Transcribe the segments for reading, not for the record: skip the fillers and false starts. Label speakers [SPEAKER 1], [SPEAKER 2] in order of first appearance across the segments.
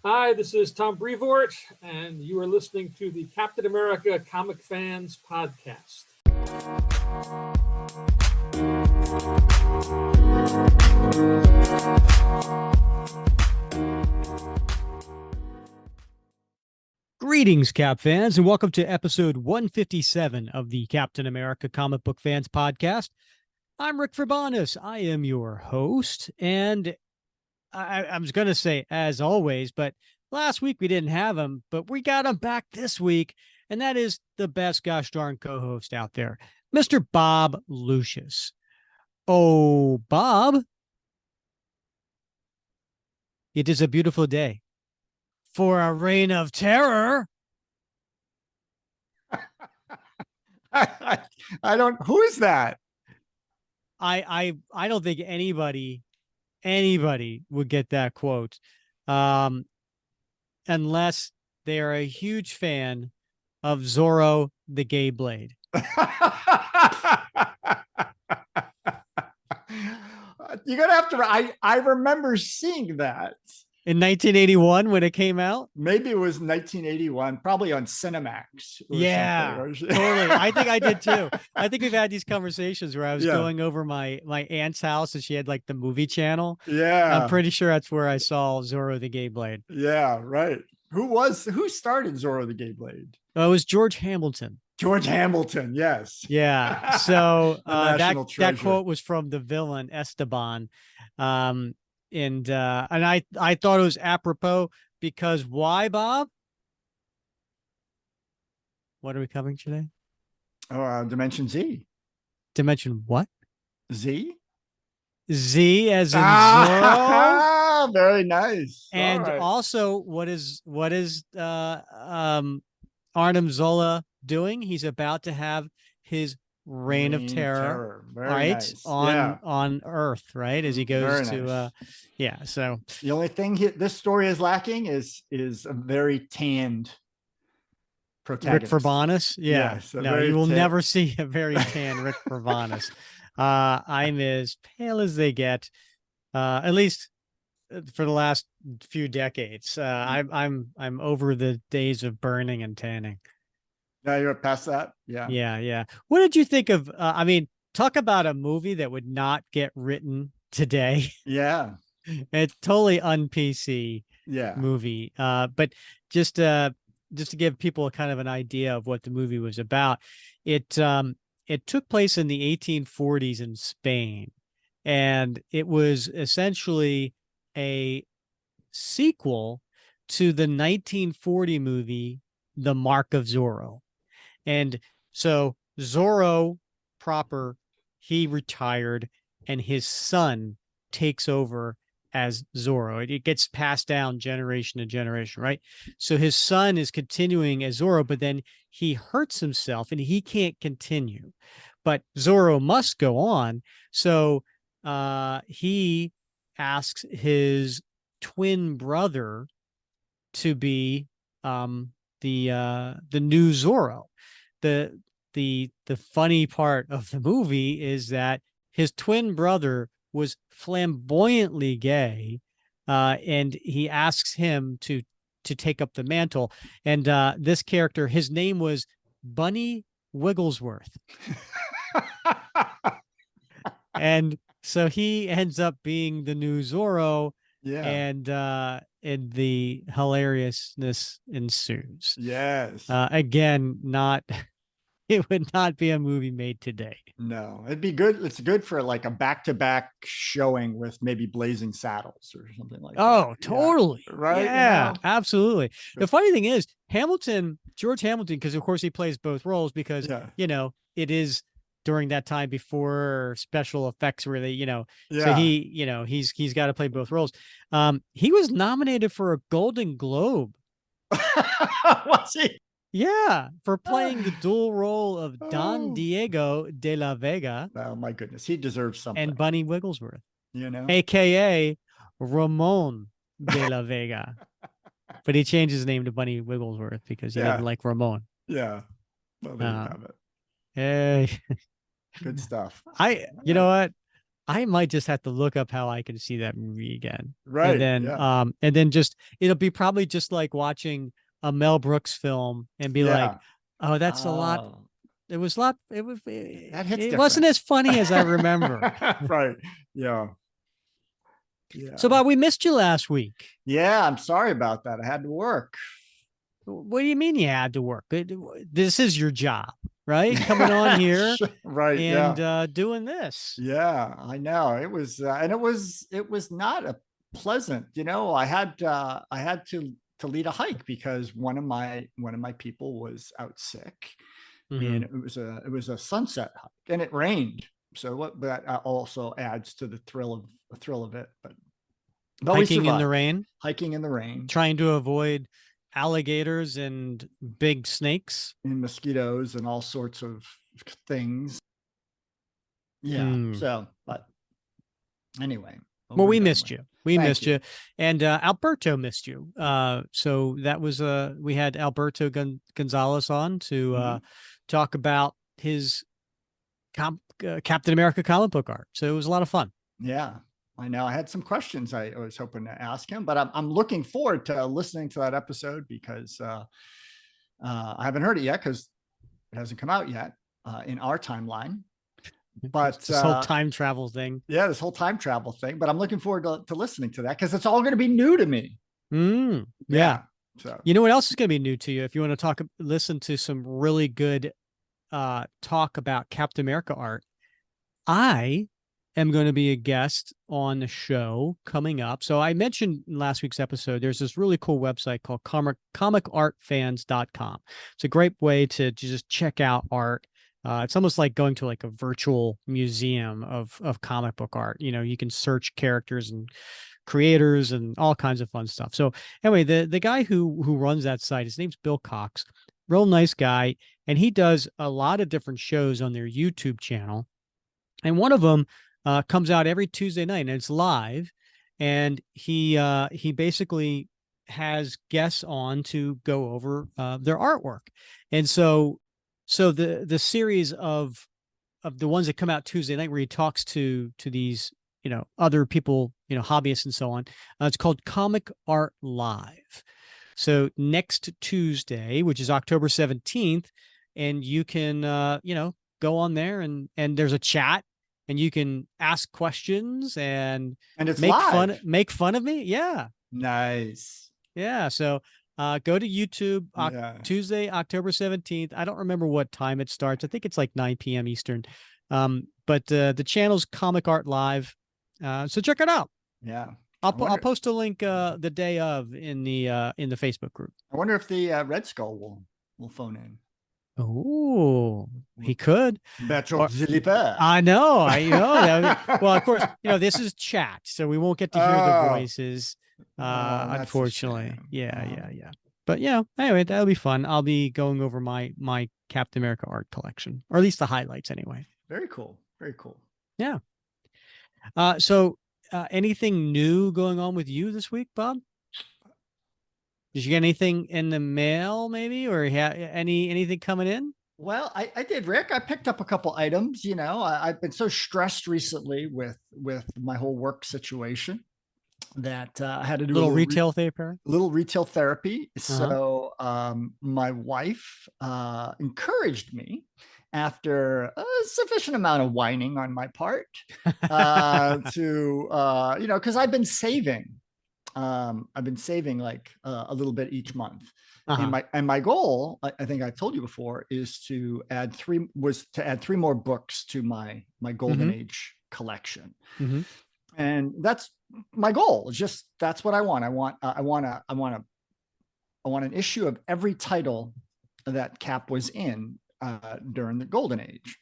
[SPEAKER 1] Hi, this is Tom Brevoort, and you are listening to the Captain America Comic Fans Podcast.
[SPEAKER 2] Greetings, Cap fans, and welcome to episode 157 of the Captain America Comic Book Fans Podcast. I'm Rick Verbanis. I am your host, and I was going to say, as always, but last week we didn't have him, but we got him back this week, and that is the best gosh darn co-host out there, Mr. Bob Lucius. Oh, Bob, it is a beautiful day for a reign of terror.
[SPEAKER 3] I don't. Who is that?
[SPEAKER 2] I don't think anybody would get that quote, unless they are a huge fan of Zorro the Gay Blade.
[SPEAKER 3] You're gonna have to. I remember seeing that
[SPEAKER 2] in 1981 when it came out.
[SPEAKER 3] Maybe it was 1981, probably on Cinemax.
[SPEAKER 2] Yeah, totally. I think I did too. I think we've had these conversations where I was going over my aunt's house and she had like the movie channel.
[SPEAKER 3] Yeah,
[SPEAKER 2] I'm pretty sure that's where I saw Zorro the Gay Blade.
[SPEAKER 3] Yeah, right. Who started Zorro the Gay Blade?
[SPEAKER 2] Oh, it was George Hamilton.
[SPEAKER 3] George Hamilton, yes.
[SPEAKER 2] Yeah. So that quote was from the villain Esteban. And I thought it was apropos because why, Bob? What are we covering today?
[SPEAKER 3] Oh, Dimension Z.
[SPEAKER 2] Dimension what?
[SPEAKER 3] Z?
[SPEAKER 2] Z as in Zorro.
[SPEAKER 3] Very nice.
[SPEAKER 2] And also, what is Arnim Zola doing? He's about to have his reign of terror. Right, nice. on Earth, right, as he goes to so
[SPEAKER 3] the only thing this story is lacking is a very tanned protagonist.
[SPEAKER 2] Rick Verbanis. No, you will never see a very tan Rick Verbanis. I'm as pale as they get, at least for the last few decades. I'm over the days of burning and tanning.
[SPEAKER 3] Now you're past that.
[SPEAKER 2] Yeah. What did you think of? I mean, talk about a movie that would not get written today.
[SPEAKER 3] Yeah,
[SPEAKER 2] it's totally un-PC. Movie. But just to give people kind of an idea of what the movie was about, it took place in the 1840s in Spain, and it was essentially a sequel to the 1940 movie The Mark of Zorro. And so Zorro proper, he retired and his son takes over as Zorro. It gets passed down generation to generation, right? So his son is continuing as Zorro, but then he hurts himself and he can't continue. But Zorro must go on. So he asks his twin brother to be the new Zorro. The funny part of the movie is that his twin brother was flamboyantly gay, and he asks him to take up the mantle. And this character, his name was Bunny Wigglesworth. And so he ends up being the new Zorro. And the hilariousness ensues.
[SPEAKER 3] Yes.
[SPEAKER 2] Again, it would not be a movie made today.
[SPEAKER 3] No, it'd be good. It's good for like a back-to-back showing with maybe Blazing Saddles or something like that.
[SPEAKER 2] Oh, totally.
[SPEAKER 3] Right.
[SPEAKER 2] Yeah, absolutely. The funny thing is George Hamilton, because of course he plays both roles because, it is during that time before special effects really, so he's got to play both roles. He was nominated for a Golden Globe.
[SPEAKER 3] Was he?
[SPEAKER 2] Yeah, for playing the dual role of Don Diego de la Vega.
[SPEAKER 3] Oh my goodness, he deserves something.
[SPEAKER 2] And Bunny Wigglesworth, AKA Ramon de la Vega. But he changed his name to Bunny Wigglesworth because he didn't like Ramon.
[SPEAKER 3] Yeah. Well, there you have it.
[SPEAKER 2] Hey.
[SPEAKER 3] Good stuff.
[SPEAKER 2] You know what? I might just have to look up how I can see that movie again.
[SPEAKER 3] Right.
[SPEAKER 2] And then just, it'll be probably just like watching a Mel Brooks film and be like, oh, that's a lot. It was a lot.
[SPEAKER 3] That hits
[SPEAKER 2] it wasn't as funny as I remember.
[SPEAKER 3] Right. Yeah. Yeah.
[SPEAKER 2] So, Bob, we missed you last week.
[SPEAKER 3] Yeah. I'm sorry about that. I had to work.
[SPEAKER 2] What do you mean you had to work? This is your job, right? Coming on here.
[SPEAKER 3] Right.
[SPEAKER 2] And doing this.
[SPEAKER 3] Yeah, I know. It was, and it was not a pleasant, I had to lead a hike because one of my people was out sick. And it was a sunset hike and it rained. So that also adds to the thrill of it. But
[SPEAKER 2] hiking in the rain,
[SPEAKER 3] trying
[SPEAKER 2] to avoid alligators and big snakes
[SPEAKER 3] and mosquitoes and all sorts of things. Yeah. So, but anyway.
[SPEAKER 2] Well, we missed you. We missed you. And Alberto missed you. So that was we had Alberto Gonzalez on to talk about his Captain America comic book art. So it was a lot of fun.
[SPEAKER 3] Yeah, I know. I had some questions I was hoping to ask him, but I'm looking forward to listening to that episode because I haven't heard it yet because it hasn't come out yet in our timeline. But
[SPEAKER 2] this whole time travel thing.
[SPEAKER 3] Yeah, this whole time travel thing. But I'm looking forward to listening to that because it's all going to be new to me.
[SPEAKER 2] Yeah.
[SPEAKER 3] So
[SPEAKER 2] you know what else is going to be new to you? If you want to listen to some really good talk about Captain America art, I am going to be a guest on the show coming up. So I mentioned in last week's episode, there's this really cool website called comicartfans.com. It's a great way to just check out art. It's almost like going to like a virtual museum of comic book art. You can search characters and creators and all kinds of fun stuff. So anyway, the guy who runs that site, his name's Bill Cox, real nice guy. And he does a lot of different shows on their YouTube channel. And one of them comes out every Tuesday night and it's live. And he basically has guests on to go over their artwork. And so the series of the ones that come out Tuesday night where he talks to these, other people, hobbyists and so on, it's called Comic Art Live. So next Tuesday, which is October 17th, and you can, go on there and there's a chat and you can ask questions and
[SPEAKER 3] it's
[SPEAKER 2] make fun of me. Yeah.
[SPEAKER 3] Nice.
[SPEAKER 2] Yeah. So go to YouTube Tuesday, October 17th. I don't remember what time it starts. I think it's like 9 p.m. Eastern. But the channel's Comic Art Live. So check it out.
[SPEAKER 3] Yeah.
[SPEAKER 2] I'll post a link the day of in the Facebook group.
[SPEAKER 3] I wonder if the Red Skull will phone in.
[SPEAKER 2] Oh, he could.
[SPEAKER 3] I
[SPEAKER 2] know. Well, of course, this is chat, so we won't get to hear the voices. Unfortunately. Yeah. But anyway, that'll be fun. I'll be going over my Captain America art collection, or at least the highlights anyway.
[SPEAKER 3] Very cool.
[SPEAKER 2] Yeah. So anything new going on with you this week, Bob? Did you get anything in the mail maybe, or anything coming in?
[SPEAKER 3] Well, I did, Rick. I picked up a couple items. I've been so stressed recently with my whole work situation that I had to do
[SPEAKER 2] a little retail therapy.
[SPEAKER 3] So my wife encouraged me after a sufficient amount of whining on my part to because I've been saving like a little bit each month. And my goal, I think I told you before, is to add three more books to my Golden Age collection. And that's my goal. It's just, that's what I want. I want an issue of every title that Cap was in during the Golden Age.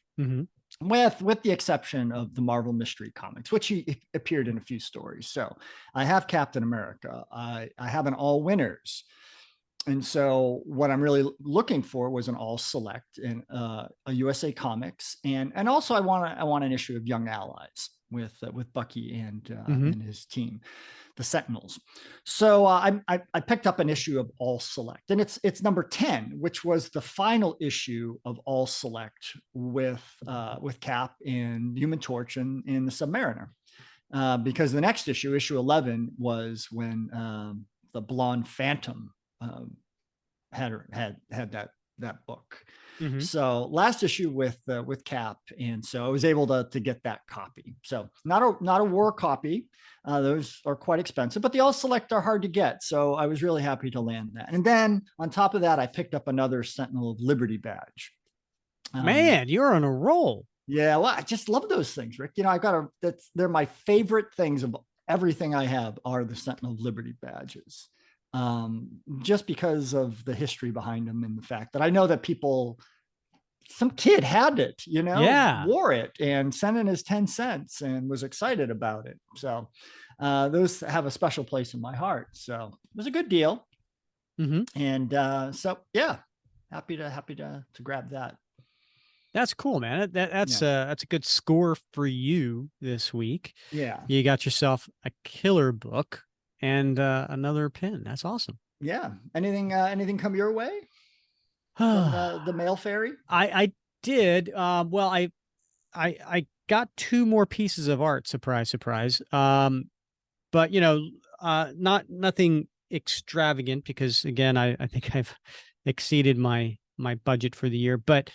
[SPEAKER 3] With the exception of the Marvel Mystery Comics, which he appeared in a few stories. So I have Captain America. I have an All Winners. And so what I'm really looking for was an all select in a USA Comics, and also I want an issue of Young Allies with Bucky and his team, the Sentinels. So I picked up an issue of All Select, and it's number 10, which was the final issue of All Select with Cap and Human Torch and the Submariner, because the next issue, issue 11, was when the Blonde Phantom had that book. So last issue with Cap, and so I was able to get that copy. So not a war copy. Those are quite expensive, but the All Select are hard to get. So I was really happy to land that. And then on top of that, I picked up another Sentinel of Liberty badge.
[SPEAKER 2] Man, you're on a roll.
[SPEAKER 3] Yeah, well, I just love those things, Rick. You know, they're my favorite things of everything I have are the Sentinel of Liberty badges. Just because of the history behind them and the fact that I know that some kid had it, you know, wore it and sent in his 10 cents and was excited about it. So those have a special place in my heart. So it was a good deal. And so, yeah, happy to grab that.
[SPEAKER 2] That's cool, man. That's a good score for you this week.
[SPEAKER 3] Yeah.
[SPEAKER 2] You got yourself a killer book and another pin. That's awesome.
[SPEAKER 3] Yeah. Anything come your way from the mail fairy?
[SPEAKER 2] I did. Well, I got 2 more pieces of art. Surprise, surprise. But you know, nothing extravagant, because again, I think I've exceeded my budget for the year. But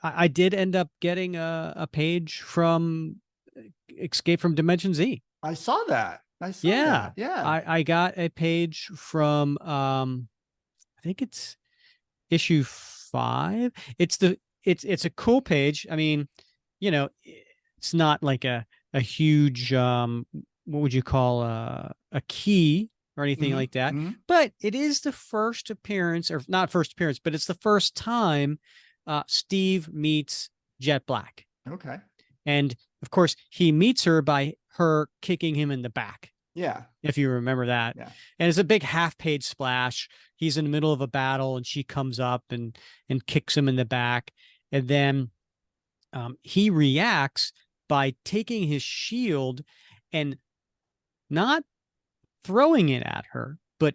[SPEAKER 2] I did end up getting a page from Escape from Dimension Z.
[SPEAKER 3] I saw that.
[SPEAKER 2] Yeah.
[SPEAKER 3] Yeah.
[SPEAKER 2] I got a page from I think it's issue 5. It's a cool page. I mean, you know, it's not like a huge what would you call a key or anything like that. But it is the first appearance, or not first appearance, but it's the first time Steve meets Jet Black.
[SPEAKER 3] Okay.
[SPEAKER 2] And of course, he meets her by her kicking him in the back.
[SPEAKER 3] Yeah.
[SPEAKER 2] If you remember that.
[SPEAKER 3] Yeah.
[SPEAKER 2] And it's a big half-page splash. He's in the middle of a battle and she comes up and kicks him in the back. And then he reacts by taking his shield and not throwing it at her, but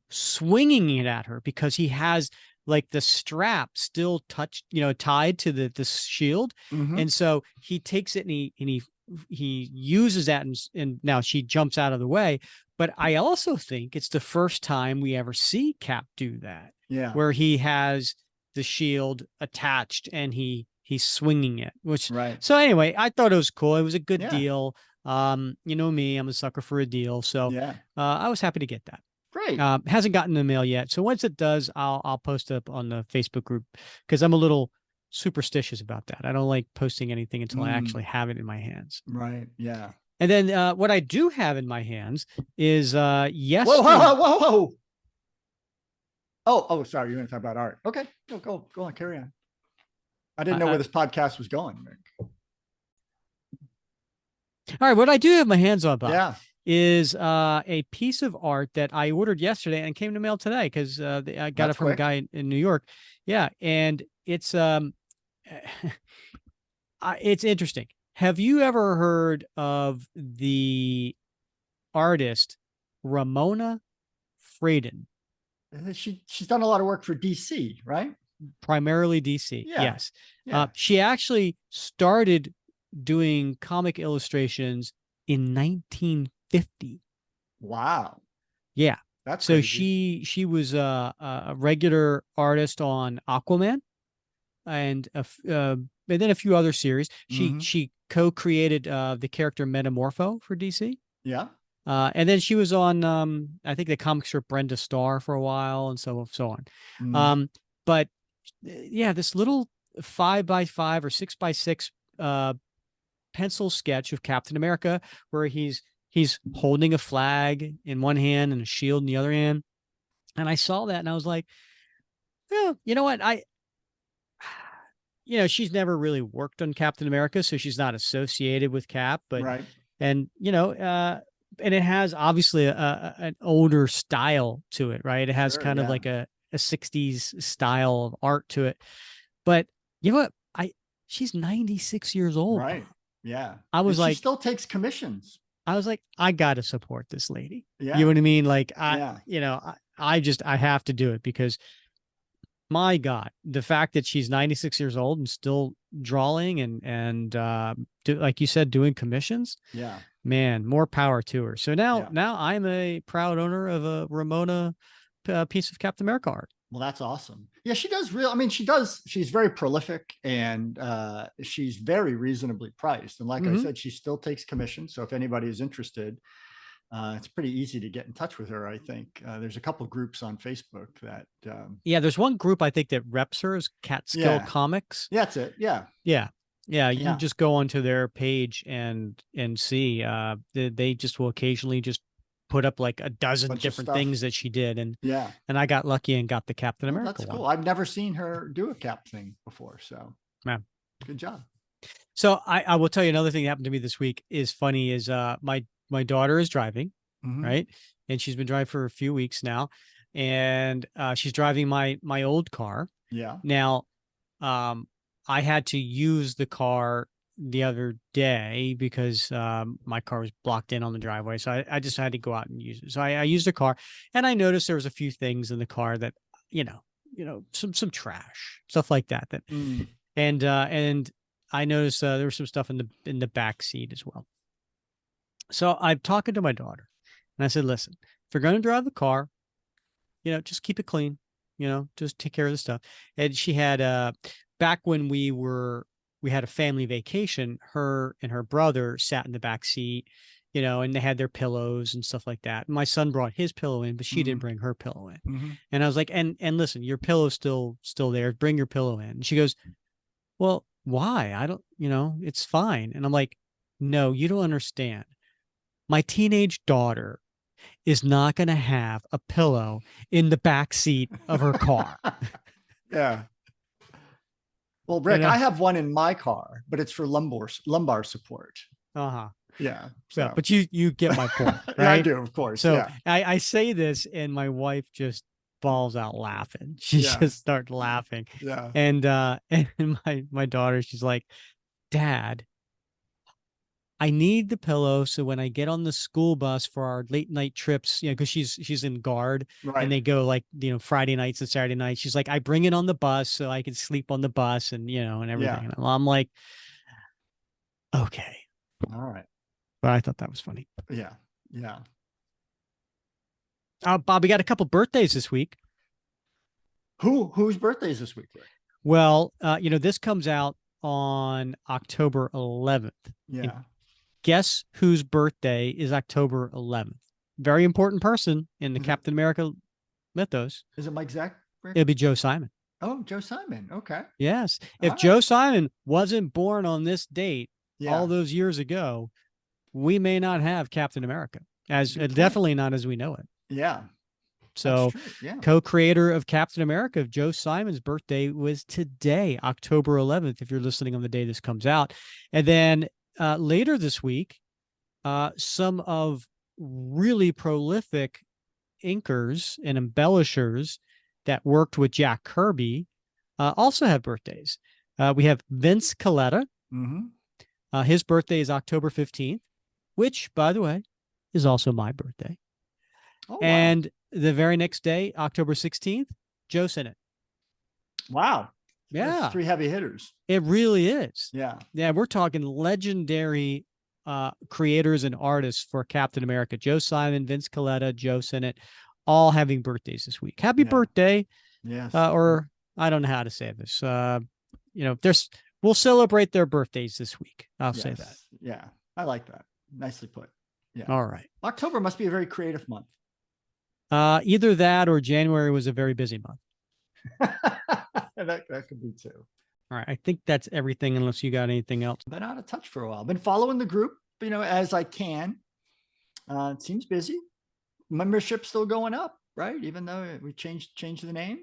[SPEAKER 2] swinging it at her, because he has like the strap still tied to the shield. And so he takes it and he uses that, and now she jumps out of the way. But I also think it's the first time we ever see Cap do that.
[SPEAKER 3] Yeah.
[SPEAKER 2] Where he has the shield attached and he's swinging it, so anyway, I thought it was cool. It was a good deal. You know me, I'm a sucker for a deal. So I was happy to get that.
[SPEAKER 3] Great.
[SPEAKER 2] Hasn't gotten the mail yet. So once it does, I'll post it up on the Facebook group, because I'm a little superstitious about that. I don't like posting anything until I actually have it in my hands.
[SPEAKER 3] Right. Yeah.
[SPEAKER 2] And then what I do have in my hands is yes.
[SPEAKER 3] Whoa. Oh, sorry. You're going to talk about art. Okay. Go on. Carry on. I didn't know where this podcast was going, Rick.
[SPEAKER 2] All right. What I do have my hands on is a piece of art that I ordered yesterday and came to mail today, because I got it from a guy in New York. Yeah. And it's it's interesting. Have you ever heard of the artist Ramona Fradon?
[SPEAKER 3] She's done a lot of work for DC, right?
[SPEAKER 2] Primarily DC.
[SPEAKER 3] Yeah.
[SPEAKER 2] Yes.
[SPEAKER 3] Yeah.
[SPEAKER 2] She actually started doing comic illustrations in 1950.
[SPEAKER 3] Wow.
[SPEAKER 2] Yeah.
[SPEAKER 3] That's
[SPEAKER 2] so
[SPEAKER 3] crazy.
[SPEAKER 2] she was a regular artist on Aquaman and then a few other series. She co-created the character Metamorpho for DC.
[SPEAKER 3] Yeah.
[SPEAKER 2] And then she was on I think the comic strip Brenda Starr for a while, and so on. But yeah, this little 5x5 or 6x6 pencil sketch of Captain America, where he's holding a flag in one hand and a shield in the other hand. And I saw that and I was like, well, you know what? She's never really worked on Captain America, so she's not associated with Cap, but,
[SPEAKER 3] right.
[SPEAKER 2] and, and it has obviously an older style to it, right? It has kind of like a 60s style of art to it. But you know what? She's 96 years old.
[SPEAKER 3] Right. Yeah.
[SPEAKER 2] I was like,
[SPEAKER 3] she still takes commissions.
[SPEAKER 2] I was like, I got to support this lady.
[SPEAKER 3] Yeah.
[SPEAKER 2] You know what I mean? Like, I have to do it because my God, the fact that she's 96 years old and still drawing and like you said, doing commissions.
[SPEAKER 3] Yeah.
[SPEAKER 2] Man, more power to her. So now I'm a proud owner of a Ramona piece of Captain America art.
[SPEAKER 3] Well, that's awesome. Yeah, she does she's very prolific and she's very reasonably priced. And like I said, she still takes commission. So if anybody is interested, it's pretty easy to get in touch with her. I think there's a couple groups on Facebook that.
[SPEAKER 2] There's one group I think that reps her is Catskill Comics.
[SPEAKER 3] Yeah, that's it. Yeah.
[SPEAKER 2] Yeah. Yeah. You can just go onto their page and see. They just will occasionally just put up like a dozen different things that she did. And I got lucky and got the Captain America.
[SPEAKER 3] That's cool. I've never seen her do a Cap thing before. So good job.
[SPEAKER 2] So I will tell you another thing that happened to me this week is funny is my daughter is driving, right? And she's been driving for a few weeks now. And she's driving my old car. Yeah. Now, I had to use the car the other day because my car was blocked in on the driveway. So I just had to go out and use it. So I used the car and I noticed there was a few things in the car that, some trash, stuff like that. And I noticed there was some stuff in the back seat as well. So I'm talking to my daughter and I said, listen, if you're going to drive the car, just keep it clean, just take care of the stuff. And she had, back when we had a family vacation, her and her brother sat in the back seat, and they had their pillows and stuff like that. My son brought his pillow in, but she didn't bring her pillow in. And I was like, and listen, your pillow's still there. Bring your pillow in. And she goes, well, why? I don't, it's fine. And I'm like, no, you don't understand. My teenage daughter is not going to have a pillow in the back seat of her car.
[SPEAKER 3] Yeah. Well, Rick, I have one in my car, but it's for lumbar support. Yeah. So.
[SPEAKER 2] Yeah, but you get my point, right?
[SPEAKER 3] Yeah, I do, of course.
[SPEAKER 2] So I say this, and my wife just balls out laughing. She just starts laughing. Yeah. And my daughter, she's like, Dad, I need the pillow so when I get on the school bus for our late night trips, because she's in guard and they go like, Friday nights and Saturday nights. She's like, I bring it on the bus so I can sleep on the bus and, and everything. Yeah. And I'm like, okay.
[SPEAKER 3] All right.
[SPEAKER 2] But I thought that was funny.
[SPEAKER 3] Yeah. Yeah.
[SPEAKER 2] Bob, we got a couple birthdays this week.
[SPEAKER 3] Whose birthdays this week, Rick?
[SPEAKER 2] Well, this comes out on October 11th.
[SPEAKER 3] Yeah.
[SPEAKER 2] And guess whose birthday is October 11th? Very important person in the Captain America mythos.
[SPEAKER 3] Is it Mike Zack?
[SPEAKER 2] It'll be Joe Simon.
[SPEAKER 3] Oh, Joe Simon. Okay.
[SPEAKER 2] Yes. If Joe Simon wasn't born on this date all those years ago, we may not have Captain America, definitely not as we know it.
[SPEAKER 3] Yeah.
[SPEAKER 2] So co-creator of Captain America, Joe Simon's birthday was today, October 11th, if you're listening on the day this comes out. And then later this week, some of really prolific inkers and embellishers that worked with Jack Kirby also have birthdays. We have Vince Colletta. His birthday is October 15th, which, by the way, is also my birthday. Oh, and the very next day, October 16th, Joe Sinnott.
[SPEAKER 3] Wow.
[SPEAKER 2] Yeah.
[SPEAKER 3] That's 3 heavy hitters.
[SPEAKER 2] It really is.
[SPEAKER 3] Yeah.
[SPEAKER 2] Yeah. We're talking legendary creators and artists for Captain America. Joe Simon, Vince Colletta, Joe Sinnott, all having birthdays this week. Happy birthday.
[SPEAKER 3] Yes.
[SPEAKER 2] Or I don't know how to say this. We'll celebrate their birthdays this week. I'll say that.
[SPEAKER 3] Yeah. I like that. Nicely put. Yeah.
[SPEAKER 2] All right.
[SPEAKER 3] October must be a very creative month.
[SPEAKER 2] Either that or January was a very busy month.
[SPEAKER 3] that could be too.
[SPEAKER 2] All right. I think that's everything unless you got anything else.
[SPEAKER 3] Been out of touch for a while. Been following the group, as I can. It seems busy. Membership still going up, right? Even though we changed the name.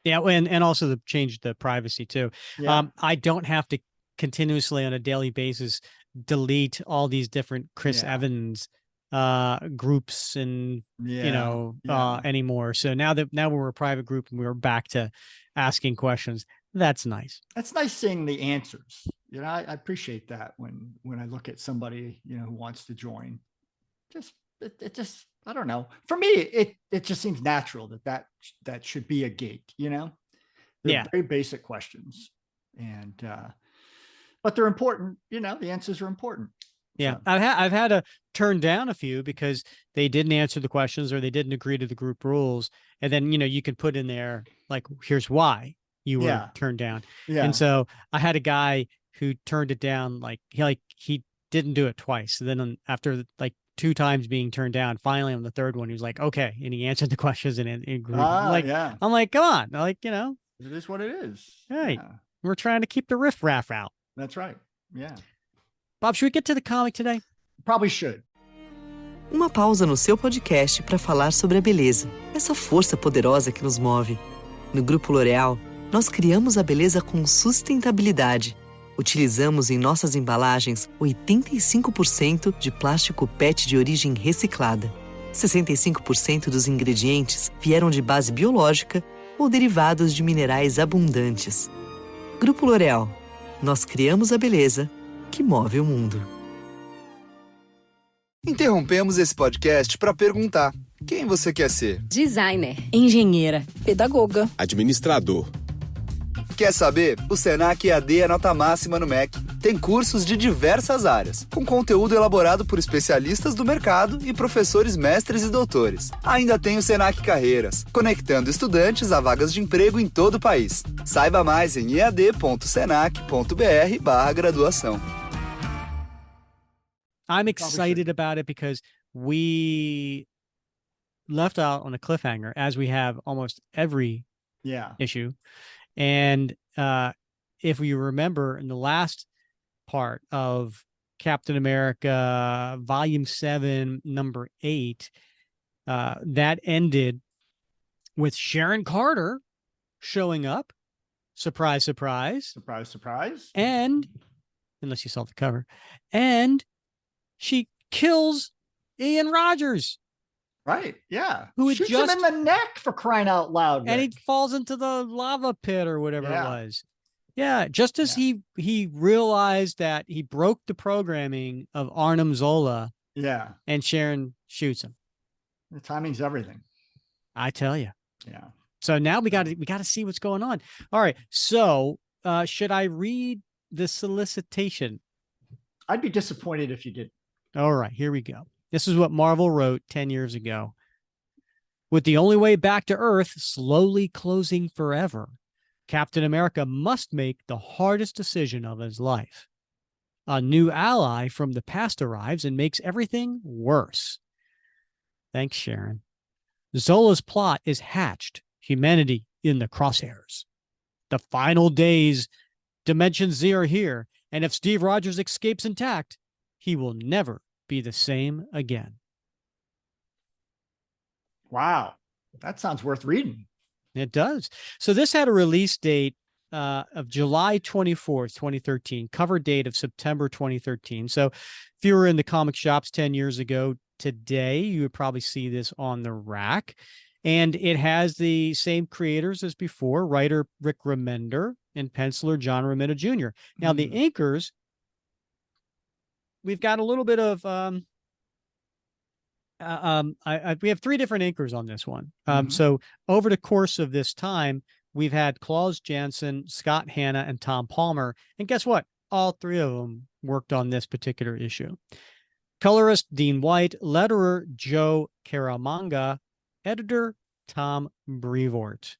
[SPEAKER 3] Yeah,
[SPEAKER 2] and also changed the privacy too. Yeah. I don't have to continuously on a daily basis delete all these different Chris Evans groups and anymore. So now we're a private group and we're back to asking questions. That's nice.
[SPEAKER 3] That's nice seeing the answers. I appreciate that when I look at somebody, who wants to join. It just, I don't know. For me, it just seems natural that should be a gate, They're very basic questions. And but they're important, the answers are important.
[SPEAKER 2] Yeah.
[SPEAKER 3] So.
[SPEAKER 2] I've had to turn down a few because they didn't answer the questions or they didn't agree to the group rules. And then, you can put in there, like, here's why you were turned down. Yeah. And so I had a guy who turned it down, he didn't do it twice. And then after 2 times being turned down, finally on the third one, he was like, okay. And he answered the questions and agreed. I'm like, come on.
[SPEAKER 3] It is what it is.
[SPEAKER 2] Hey, we're trying to keep the riffraff out.
[SPEAKER 3] That's right. Yeah.
[SPEAKER 2] Bob, should we get to the comic today?
[SPEAKER 3] Probably should.
[SPEAKER 4] Uma pausa no seu podcast para falar sobre a beleza, essa força poderosa que nos move. No Grupo L'Oréal, nós criamos a beleza com sustentabilidade. Utilizamos em nossas embalagens 85% de plástico PET de origem reciclada. 65% dos ingredientes vieram de base biológica ou derivados de minerais abundantes. Grupo L'Oréal, nós criamos a beleza que move o mundo.
[SPEAKER 5] Interrompemos esse podcast para perguntar: quem você quer ser?
[SPEAKER 6] Designer, engenheira, pedagoga,
[SPEAKER 5] administrador. Quer saber? O Senac EAD é nota máxima no MEC. Tem cursos de diversas áreas, com conteúdo elaborado por especialistas do mercado e professores mestres e doutores. Ainda tem o Senac Carreiras, conectando estudantes a vagas de emprego em todo o país. Saiba mais em ead.senac.br/graduação.
[SPEAKER 2] I'm excited about it because we left out on a cliffhanger, as we have almost every issue. And if you remember, in the last part of Captain America Vol.7, number 8, that ended with Sharon Carter showing up. Surprise, surprise.
[SPEAKER 3] Surprise, surprise.
[SPEAKER 2] And, unless you saw the cover, and she kills Ian Rogers.
[SPEAKER 3] Right. Yeah.
[SPEAKER 2] Who
[SPEAKER 3] shoots him in the neck, for crying out loud.
[SPEAKER 2] And he falls into the lava pit or whatever it was. Yeah. Just as he realized that he broke the programming of Arnim Zola.
[SPEAKER 3] Yeah.
[SPEAKER 2] And Sharon shoots him.
[SPEAKER 3] The timing's everything.
[SPEAKER 2] I tell you.
[SPEAKER 3] Yeah.
[SPEAKER 2] So now we got to see what's going on. All right. So should I read the solicitation?
[SPEAKER 3] I'd be disappointed if you did.
[SPEAKER 2] All right. Here we go. This is what Marvel wrote 10 years ago. With the only way back to Earth slowly closing forever, Captain America must make the hardest decision of his life. A new ally from the past arrives and makes everything worse. Thanks, Sharon. Zola's plot is hatched, humanity in the crosshairs. The final days, Dimension Z are here, and if Steve Rogers escapes intact, he will never be the same again.
[SPEAKER 3] Wow. That sounds worth reading.
[SPEAKER 2] It does. So this had a release date of July 24th, 2013, cover date of September 2013. So if you were in the comic shops 10 years ago today, you would probably see this on the rack. And it has the same creators as before, writer Rick Remender and penciler John Romita Jr. Now, the inkers, we've got a little bit of we have 3 different inkers on this one. So over the course of this time, we've had Klaus, Janson, Scott Hanna, and Tom Palmer. And guess what? All 3 of them worked on this particular issue. Colorist Dean White, letterer Joe Caramagna, editor Tom Brevoort.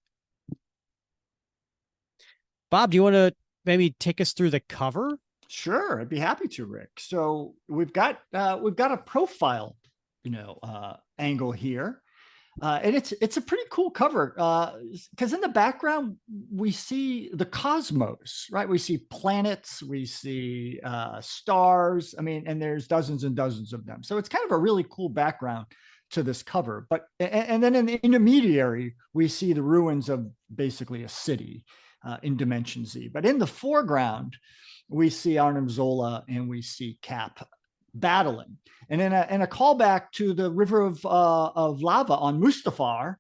[SPEAKER 2] Bob, do you want to maybe take us through the cover?
[SPEAKER 3] Sure, I'd be happy to, Rick. So we've got a profile, angle here, and it's a pretty cool cover because in the background we see the cosmos, right? We see planets, we see stars. I mean, and there's dozens and dozens of them. So it's kind of a really cool background to this cover. But and then in the intermediary, we see the ruins of basically a city in Dimension Z. But in the foreground, we see Arnim Zola and we see Cap battling. And in a callback to the river of lava on Mustafar,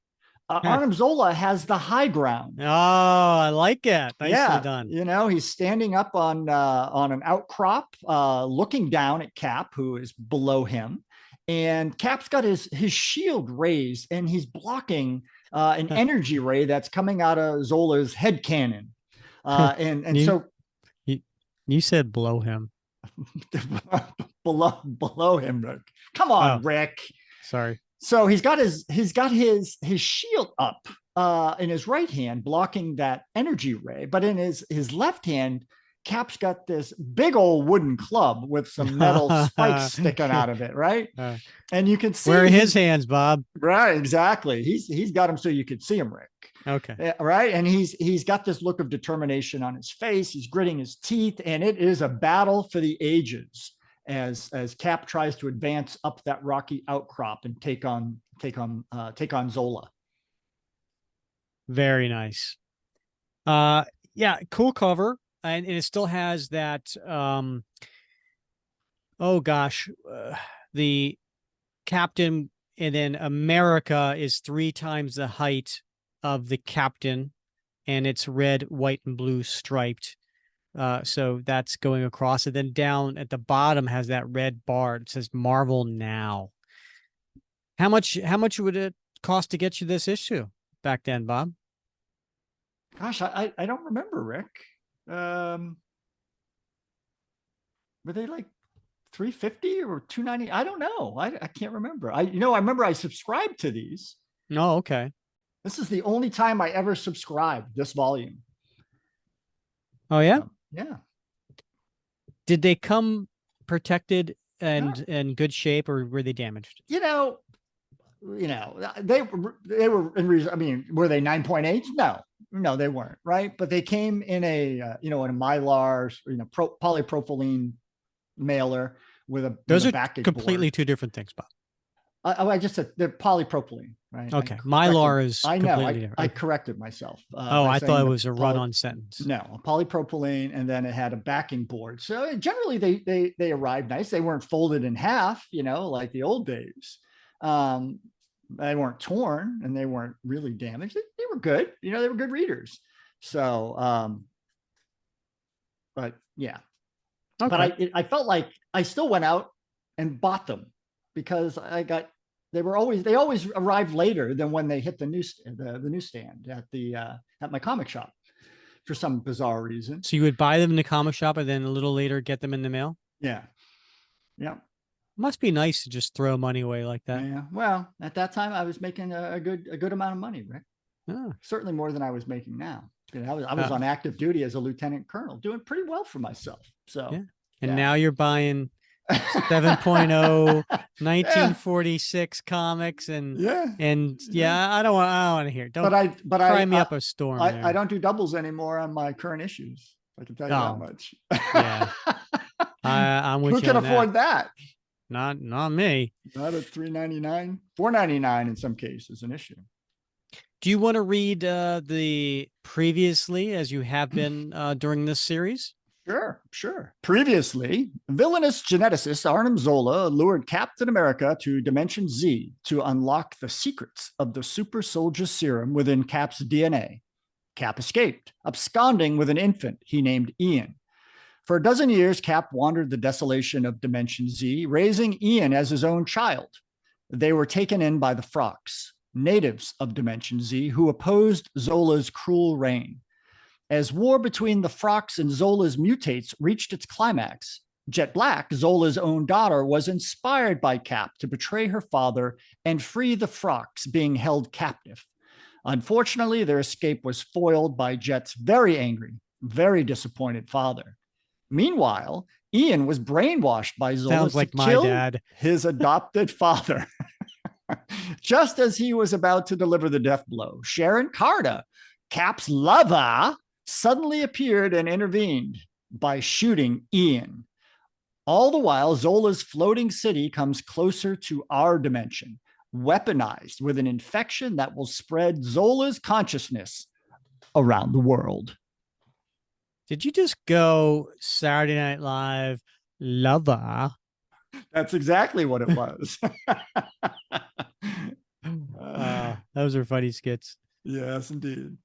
[SPEAKER 3] Arnim Zola has the high ground.
[SPEAKER 2] Oh, I like it. Nicely done.
[SPEAKER 3] You know, he's standing up on an outcrop, looking down at Cap, who is below him. And Cap's got his shield raised, and he's blocking an energy ray that's coming out of Zola's head cannon. So
[SPEAKER 2] you said below him.
[SPEAKER 3] below him, Rick. Come on, Rick.
[SPEAKER 2] Sorry.
[SPEAKER 3] So he's got his shield up in his right hand, blocking that energy ray, but in his left hand, Cap's got this big old wooden club with some metal spikes sticking out of it, right? And you can see
[SPEAKER 2] where are his hands, Bob?
[SPEAKER 3] Right, exactly. He's got them so you could see him, Rick.
[SPEAKER 2] Okay.
[SPEAKER 3] Right, and he's got this look of determination on his face. He's gritting his teeth, and it is a battle for the ages as Cap tries to advance up that rocky outcrop and take on Zola.
[SPEAKER 2] Very nice. Yeah, cool cover. And it still has that, the captain, and then America is 3 times the height of the captain, and it's red, white, and blue striped. So that's going across. And then down at the bottom has that red bar. It says Marvel Now. How much would it cost to get you this issue back then, Bob?
[SPEAKER 3] Gosh, I don't remember, Rick. Were they like $350 or $290? I don't know. I can't remember. I remember I subscribed to these.
[SPEAKER 2] Oh, okay.
[SPEAKER 3] This is the only time I ever subscribed this volume.
[SPEAKER 2] Oh yeah?
[SPEAKER 3] Yeah. Did
[SPEAKER 2] they come protected and in good shape, or were they damaged?
[SPEAKER 3] They were I mean, were they 9.8? No, they weren't, right? But they came in in a Mylar, polypropylene mailer with a
[SPEAKER 2] those are
[SPEAKER 3] package
[SPEAKER 2] completely
[SPEAKER 3] board.
[SPEAKER 2] 2 different things, Bob.
[SPEAKER 3] I just said they're polypropylene, right?
[SPEAKER 2] Okay, Mylar is completely different.
[SPEAKER 3] I corrected myself.
[SPEAKER 2] I thought it was a run-on sentence.
[SPEAKER 3] No, a polypropylene, and then it had a backing board. So generally, they arrived nice. They weren't folded in half, like the old days. They weren't torn, and they weren't really damaged. They were good. They were good readers. So, but yeah. Okay. But I felt like I still went out and bought them because they always arrived later than when they hit the newsstand at my comic shop for some bizarre reason.
[SPEAKER 2] So you would buy them in the comic shop and then a little later get them in the mail?
[SPEAKER 3] Yeah. Yeah.
[SPEAKER 2] Must be nice to just throw money away like that.
[SPEAKER 3] Yeah. Well, at that time I was making a good amount of money, Rick.
[SPEAKER 2] Oh.
[SPEAKER 3] Certainly more than I was making now. I was on active duty as a lieutenant colonel, doing pretty well for myself. So
[SPEAKER 2] yeah. And now you're buying 7.0 1946 comics and I don't want to hear it. Cry me up a storm.
[SPEAKER 3] I don't do doubles anymore on my current issues. I can tell you that much.
[SPEAKER 2] Yeah. I'm with you.
[SPEAKER 3] Who can afford that?
[SPEAKER 2] Not me.
[SPEAKER 3] Not at $3.99, $4.99 in some cases an issue.
[SPEAKER 2] Do you want to read the previously, as you have been during this series?
[SPEAKER 3] Sure. Previously, villainous geneticist Arnim Zola lured Captain America to Dimension Z to unlock the secrets of the super soldier serum within Cap's DNA. Cap escaped, absconding with an infant he named Ian. For a dozen years, Cap wandered the desolation of Dimension Z, raising Ian as his own child. They were taken in by the Frocks, natives of Dimension Z, who opposed Zola's cruel reign. As war between the Frocks and Zola's mutates reached its climax, Jet Black, Zola's own daughter, was inspired by Cap to betray her father and free the Frocks being held captive. Unfortunately, their escape was foiled by Jet's very angry, very disappointed father. Meanwhile, Ian was brainwashed by Zola to kill his adopted father. Just as he was about to deliver the death blow, Sharon Carter, Cap's lover, suddenly appeared and intervened by shooting Ian. All the while, Zola's floating city comes closer to our dimension, weaponized with an infection that will spread Zola's consciousness around the world.
[SPEAKER 2] Did you just go Saturday Night Live lover?
[SPEAKER 3] That's exactly what it was.
[SPEAKER 2] Those are funny skits.
[SPEAKER 3] Yes, indeed.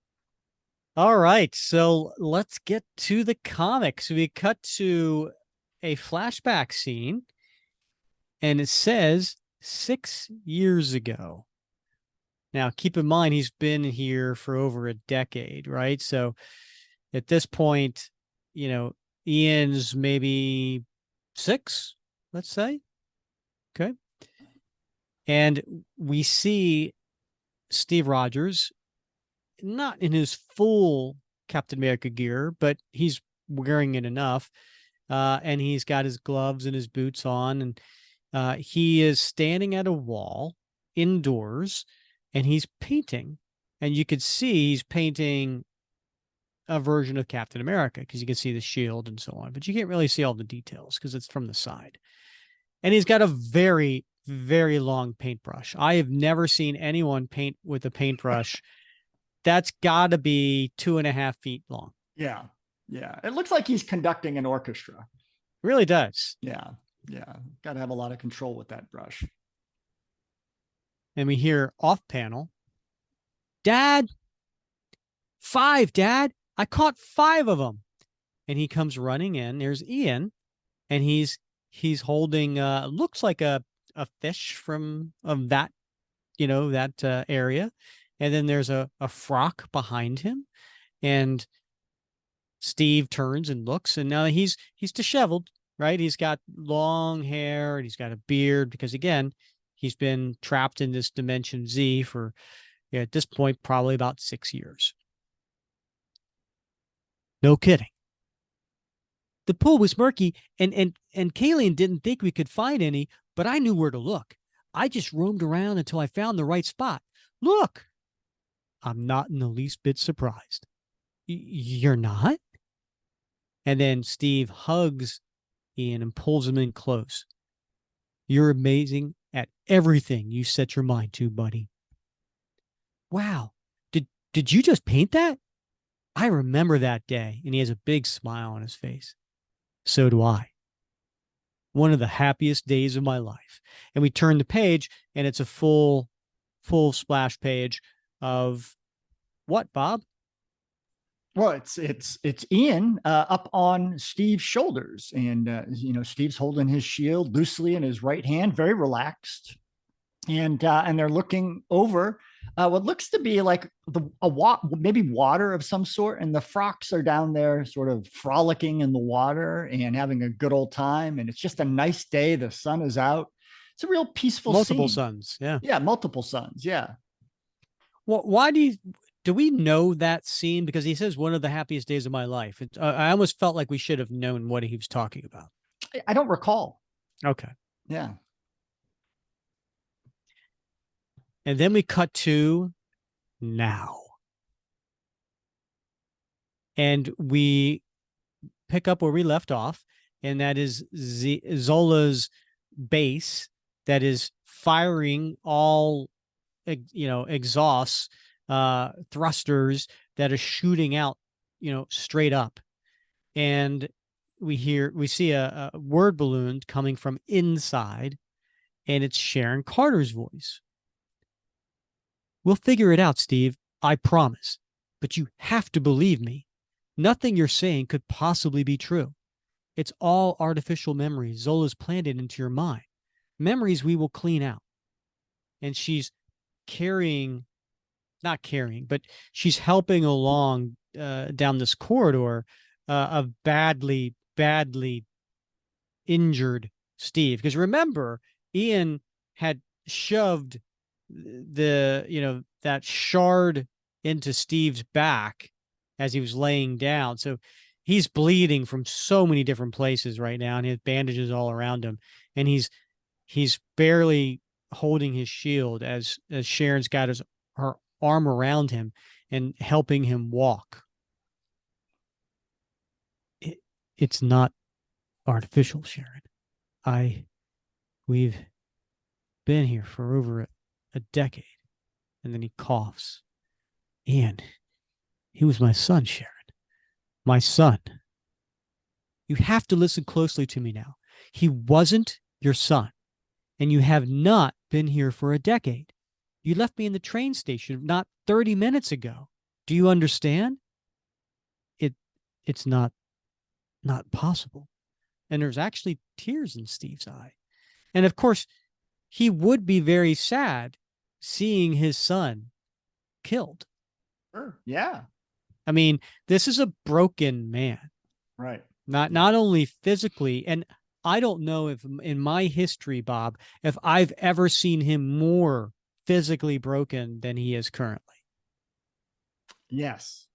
[SPEAKER 2] All right, so let's get to the comics. We cut to a flashback scene, and it says 6 years ago. Now, keep in mind, he's been here for over a decade, right? So at this point, Ian's maybe 6, let's say. Okay. And we see Steve Rogers, not in his full Captain America gear, but he's wearing it enough. And he's got his gloves and his boots on. And he is standing at a wall indoors, and he's painting. And you could see he's painting a version of Captain America because you can see the shield and so on. But you can't really see all the details because it's from the side. And he's got a very, very long paintbrush. I have never seen anyone paint with a paintbrush. That's got to be 2.5 feet long.
[SPEAKER 3] Yeah. Yeah. It looks like he's conducting an orchestra.
[SPEAKER 2] It really does.
[SPEAKER 3] Yeah. Yeah. Got to have a lot of control with that brush.
[SPEAKER 2] And we hear off panel, Dad, 5, Dad. I caught 5 of them. And he comes running in. There's Ian, and he's holding looks like a fish from that area. And then there's a frock behind him, and Steve turns and looks, and now he's disheveled, right? He's got long hair and he's got a beard because, again, he's been trapped in this dimension Z for, at this point, probably about 6 years. No kidding. The pool was murky, and Kalian didn't think we could find any, but I knew where to look. I just roamed around until I found the right spot. Look! I'm not in the least bit surprised. You're not? And then Steve hugs Ian and pulls him in close. You're amazing at everything you set your mind to, buddy. Wow. Did you just paint that? I remember that day. And he has a big smile on his face. So do I. One of the happiest days of my life. And we turn the page, and it's a full splash page of what, Bob?
[SPEAKER 3] Well, it's Ian up on Steve's shoulders, and Steve's holding his shield loosely in his right hand, very relaxed, and they're looking over what looks to be like maybe water of some sort, and the frocks are down there, sort of frolicking in the water and having a good old time, and it's just a nice day. The sun is out. It's a real peaceful
[SPEAKER 2] multiple
[SPEAKER 3] scene.
[SPEAKER 2] Suns, yeah,
[SPEAKER 3] multiple suns, yeah.
[SPEAKER 2] Well, why do we know that scene? Because he says one of the happiest days of my life. I almost felt like we should have known what he was talking about.
[SPEAKER 3] I don't recall.
[SPEAKER 2] Okay.
[SPEAKER 3] Yeah.
[SPEAKER 2] And then we cut to now. And we pick up where we left off, and that is Zola's base that is firing all, exhausts, thrusters that are shooting out, straight up. And we see a word balloon coming from inside, and it's Sharon Carter's voice. We'll figure it out, Steve. I promise. But you have to believe me. Nothing you're saying could possibly be true. It's all artificial memories Zola's planted into your mind. Memories we will clean out. And she's not carrying, but she's helping along down this corridor of badly injured Steve. Because remember, Ian had shoved that shard into Steve's back as he was laying down. So he's bleeding from so many different places right now, and he has bandages all around him. And he's barely holding his shield as Sharon's got her arm around him and helping him walk. It's not artificial, Sharon. We've been here for over a decade. And then he coughs. Ian, he was my son, Sharon. My son. You have to listen closely to me now. He wasn't your son, and you have not been here for a decade. You left me in the train station not 30 minutes ago. Do you understand? It's not possible. And there's actually tears in Steve's eye. And of course, he would be very sad seeing his son killed.
[SPEAKER 3] Sure. Yeah.
[SPEAKER 2] I mean, this is a broken man.
[SPEAKER 3] Right.
[SPEAKER 2] Not only physically, and I don't know if in my history, Bob, if I've ever seen him more physically broken than he is currently.
[SPEAKER 3] Yes.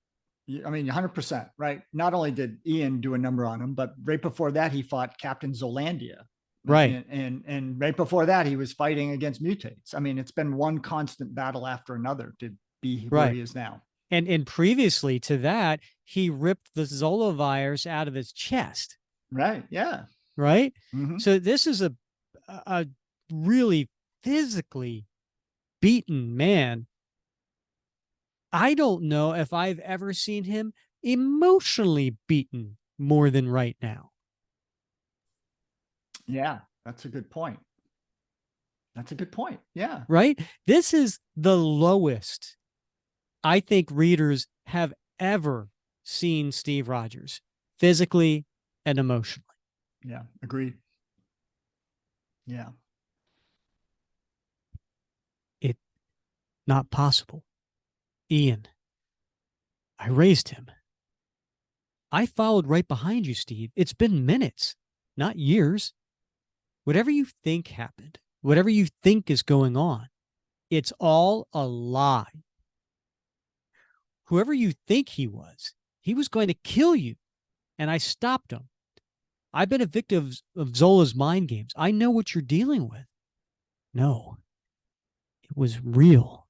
[SPEAKER 3] I mean, 100%, right? Not only did Ian do a number on him, but right before that, he fought Captain Zolandia.
[SPEAKER 2] Right.
[SPEAKER 3] And right before that, he was fighting against mutates. I mean, it's been one constant battle after another to be where he is now.
[SPEAKER 2] And previously to that, he ripped the Zola virus out of his chest.
[SPEAKER 3] Right. Yeah.
[SPEAKER 2] Right.
[SPEAKER 3] Mm-hmm.
[SPEAKER 2] So this is a really physically beaten man. I don't know if I've ever seen him emotionally beaten more than right now.
[SPEAKER 3] Yeah, that's a good point. Yeah.
[SPEAKER 2] Right? This is the lowest I think readers have ever seen Steve Rogers, physically and emotionally.
[SPEAKER 3] Yeah, agreed. Yeah.
[SPEAKER 2] It's not possible. Ian, I raised him. I followed right behind you, Steve. It's been minutes, not years. Whatever you think happened, whatever you think is going on, it's all a lie. Whoever you think he was going to kill you, and I stopped him. I've been a victim of Zola's mind games. I know what you're dealing with. No, it was real.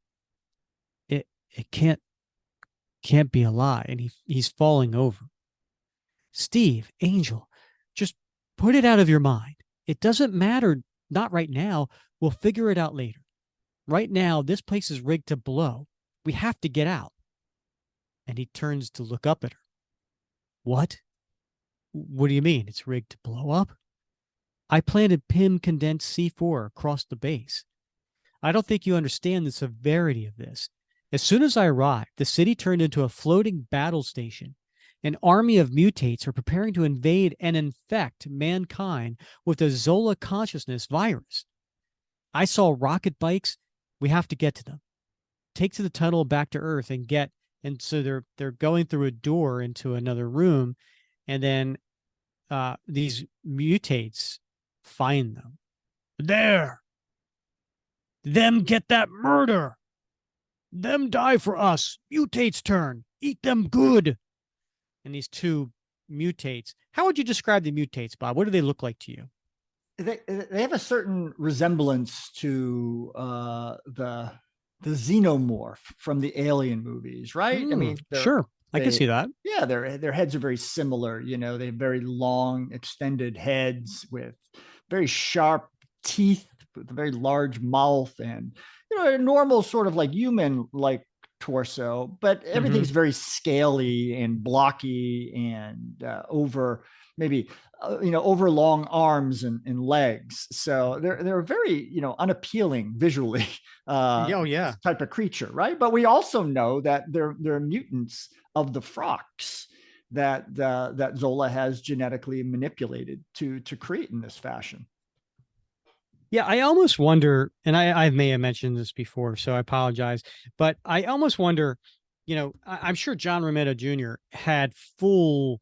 [SPEAKER 2] It can't be a lie. And he's falling over. Steve, Angel, just put it out of your mind. It doesn't matter. Not right now. We'll figure it out later. Right now, this place is rigged to blow. We have to get out. And he turns to look up at her. What? What do you mean? It's rigged to blow up? I planted PIM condensed C4 across the base. I don't think you understand the severity of this. As soon as I arrived, the city turned into a floating battle station. An army of mutates are preparing to invade and infect mankind with the Zola consciousness virus. I saw rocket bikes. We have to get to them. Take to the tunnel back to Earth and get. And so they're going through a door into another room, and then these mutates find them. There. Them get that murder. Them die for us. Mutates turn. Eat them good. And these two mutates. How would you describe the mutates, Bob? What do they look like to you?
[SPEAKER 3] They have a certain resemblance to the xenomorph from the Alien movies, right? I mean,
[SPEAKER 2] sure, I can see that.
[SPEAKER 3] Yeah, their heads are very similar. You know, they have very long, extended heads with very sharp teeth, with a very large mouth, and a normal sort of like human-like torso, but everything's very scaly and blocky and over long arms and legs. So they're very, unappealing visually. Type of creature, right? But we also know that they're mutants of the frogs that Zola has genetically manipulated to create in this fashion.
[SPEAKER 2] Yeah, I almost wonder, and I may have mentioned this before, so I apologize, but I almost wonder, I'm sure John Romita Jr. had full,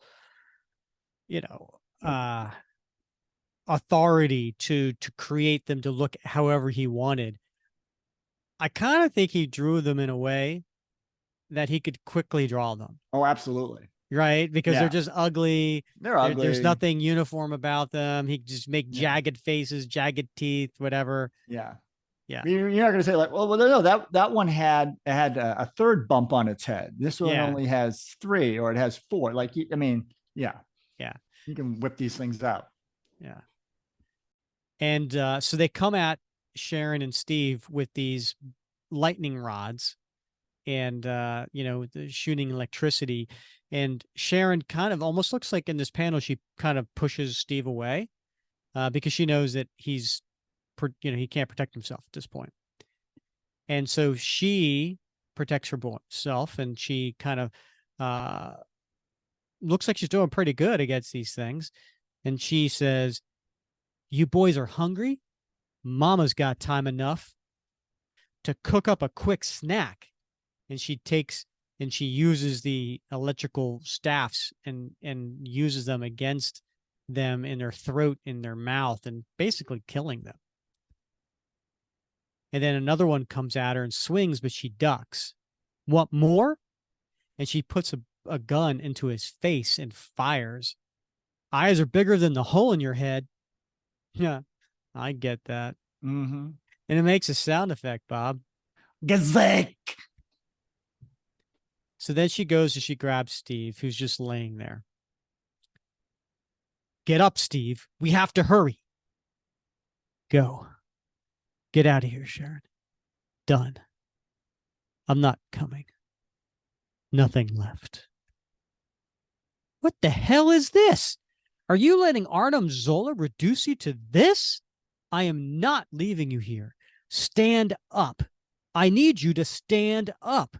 [SPEAKER 2] authority to create them to look however he wanted. I kind of think he drew them in a way that he could quickly draw them.
[SPEAKER 3] Oh, absolutely.
[SPEAKER 2] Right? Because they're just ugly.
[SPEAKER 3] They're ugly.
[SPEAKER 2] There's nothing uniform about them. He could just make jagged faces, jagged teeth, whatever.
[SPEAKER 3] Yeah.
[SPEAKER 2] Yeah.
[SPEAKER 3] You're not going to say like, well, no, that one had a third bump on its head. This one only has 3, or it has 4. Like, I mean, yeah. You can whip these things out.
[SPEAKER 2] Yeah. And so they come at Sharon and Steve with these lightning rods and, shooting electricity. And Sharon kind of almost looks like in this panel, she kind of pushes Steve away. because she knows that he can't protect himself at this point. And so she protects herself, and she kind of looks like she's doing pretty good against these things. And she says, "You boys are hungry? Mama's got time enough to cook up a quick snack." And she uses the electrical staffs and uses them against them in their throat, in their mouth, and basically killing them. And then another one comes at her and swings, but she ducks. "Want more?" And she puts a gun into his face and fires. "Eyes are bigger than the hole in your head." Yeah, I get that.
[SPEAKER 3] Mm-hmm.
[SPEAKER 2] And it makes a sound effect, Bob.
[SPEAKER 3] Gazek.
[SPEAKER 2] So then she goes and she grabs Steve, who's just laying there. "Get up, Steve. We have to hurry." "Go. Get out of here, Sharon. Done. I'm not coming. Nothing left." "What the hell is this? Are you letting Arnim Zola reduce you to this? I am not leaving you here. Stand up. I need you to stand up."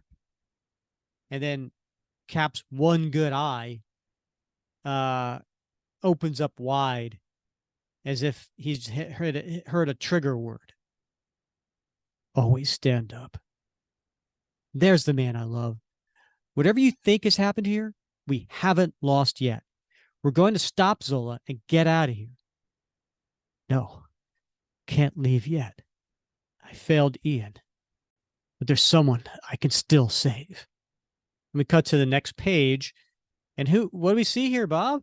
[SPEAKER 2] And then Cap's one good eye opens up wide, as if he's heard a trigger word. "Always stand up. There's the man I love. Whatever you think has happened here, we haven't lost yet. We're going to stop Zola and get out of here." "No, can't leave yet. I failed Ian, but there's someone I can still save." We cut to the next page, and what do we see here, Bob?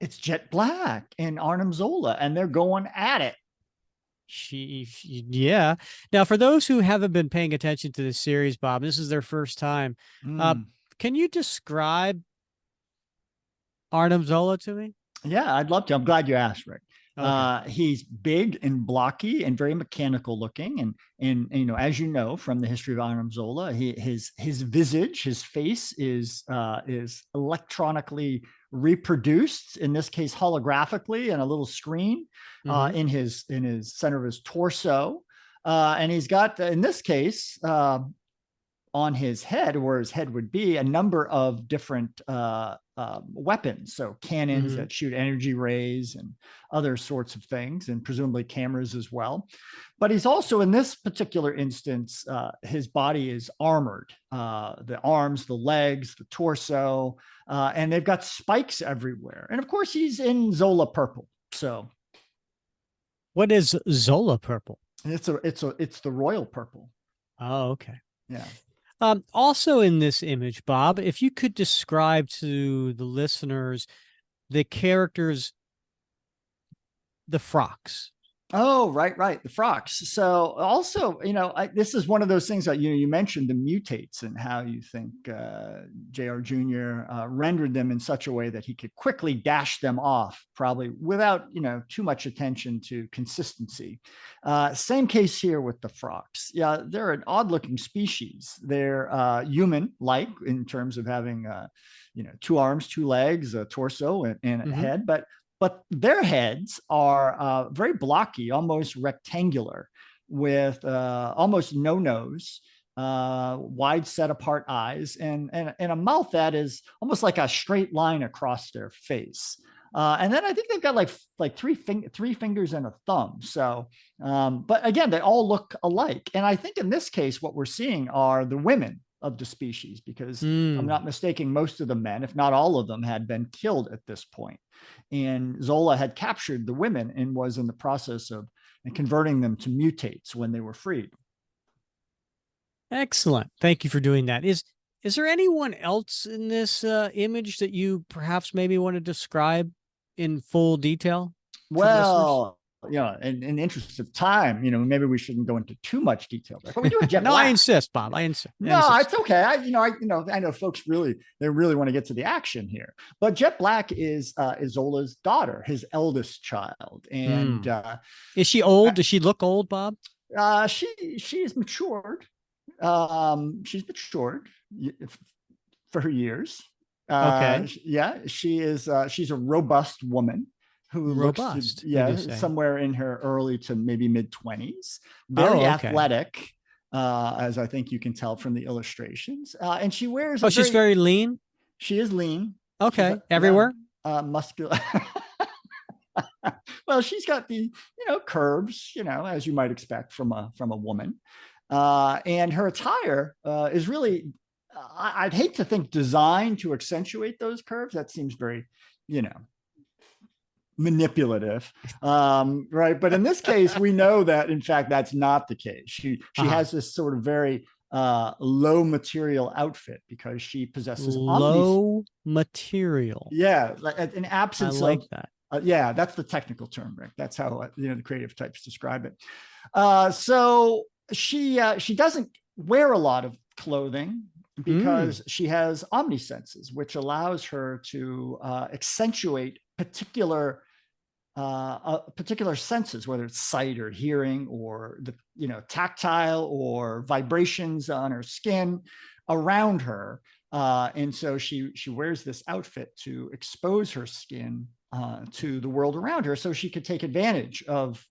[SPEAKER 3] It's Jet Black and Arnim Zola, and they're going at it.
[SPEAKER 2] Yeah. Now, for those who haven't been paying attention to this series, Bob, this is their first time. Can you describe Arnim Zola to me?
[SPEAKER 3] Yeah, I'd love to. I'm glad you asked, Rick.
[SPEAKER 2] Okay.
[SPEAKER 3] He's big and blocky and very mechanical looking, and as you know from the history of Arnim Zola, his visage, his face is electronically reproduced, in this case holographically, on a little screen in his center of his torso, and he's got, in this case, on his head, where his head would be, a number of different weapons. So cannons that shoot energy rays and other sorts of things, and presumably cameras as well. But he's also, in this particular instance, his body is armored. The arms, the legs, the torso, and they've got spikes everywhere. And of course, he's in Zola purple. So
[SPEAKER 2] what is Zola purple?
[SPEAKER 3] It's the royal purple.
[SPEAKER 2] Oh, okay.
[SPEAKER 3] Yeah.
[SPEAKER 2] Also in this image, Bob, if you could describe to the listeners the characters, the frocks.
[SPEAKER 3] Oh, right. The frocks. So also, this is one of those things that you mentioned, the mutates, and how you think JR Jr. Rendered them in such a way that he could quickly dash them off, probably without, too much attention to consistency. Same case here with the frocks. Yeah, they're an odd looking species. They're human-like in terms of having, 2 arms, 2 legs, a torso, and a head, but their heads are very blocky, almost rectangular, with almost no nose, wide set apart eyes, and a mouth that is almost like a straight line across their face. And then I think they've got like three fingers and a thumb. So, but again, they all look alike. And I think in this case, what we're seeing are the women of the species, because I'm not mistaken, most of the men, if not all of them, had been killed at this point. And Zola had captured the women and was in the process of converting them to mutates when they were freed.
[SPEAKER 2] Excellent. Thank you for doing that. Is there anyone else in this image that you perhaps maybe want to describe in full detail?
[SPEAKER 3] Well, in the interest of time, maybe we shouldn't go into too much detail there. But we do have Jet
[SPEAKER 2] No,
[SPEAKER 3] Black.
[SPEAKER 2] I insist, Bob. I insist.
[SPEAKER 3] No, it's okay. I know folks really want to get to the action here. But Jet Black is Zola's daughter, his eldest child. And
[SPEAKER 2] is she old? Does she look old, Bob?
[SPEAKER 3] She is matured. She's matured for her years.
[SPEAKER 2] Okay.
[SPEAKER 3] Yeah, she is. She's a robust woman who
[SPEAKER 2] robust,
[SPEAKER 3] looks to, somewhere in her early to maybe mid-20s, very athletic, as I think you can tell from the illustrations. And she wears
[SPEAKER 2] she's very lean.
[SPEAKER 3] She is lean.
[SPEAKER 2] Okay. Everywhere?
[SPEAKER 3] Muscular. Well, she's got the, curves, as you might expect from a woman. And her attire is really, I'd hate to think designed to accentuate those curves. That seems very, manipulative, right? But in this case, we know that in fact that's not the case. She has this sort of very low material outfit because she possesses
[SPEAKER 2] low material.
[SPEAKER 3] Yeah, an absence.
[SPEAKER 2] I like that.
[SPEAKER 3] Yeah, that's the technical term, Rick. That's how the creative types describe it. So she doesn't wear a lot of clothing because she has omnisenses, which allows her to accentuate particular senses, whether it's sight or hearing or the tactile or vibrations on her skin around her. And so she wears this outfit to expose her skin to the world around her, so she could take advantage of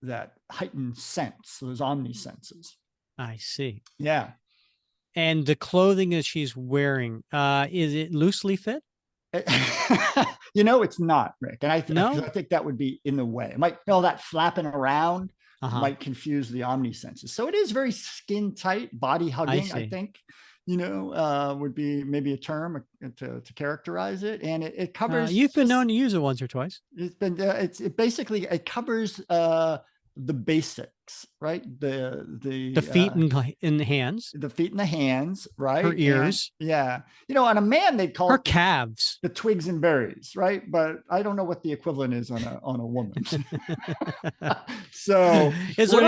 [SPEAKER 3] that heightened sense, those omnisenses.
[SPEAKER 2] I see.
[SPEAKER 3] Yeah.
[SPEAKER 2] And the clothing that she's wearing, is it loosely fit?
[SPEAKER 3] It's not, Rick. And I think that would be in the way. It might, all that flapping around might confuse the omnisenses. So it is very skin tight, body hugging, I think, would be maybe a term to characterize it. And it covers.
[SPEAKER 2] You've been known to use it once or twice.
[SPEAKER 3] It's been, it covers the basics, right? The
[SPEAKER 2] feet and the hands.
[SPEAKER 3] The feet and the hands, right?
[SPEAKER 2] Her ears.
[SPEAKER 3] And, on a man, they'd call
[SPEAKER 2] her calves
[SPEAKER 3] the twigs and berries, right? But I don't know what the equivalent is on a woman. So
[SPEAKER 2] is there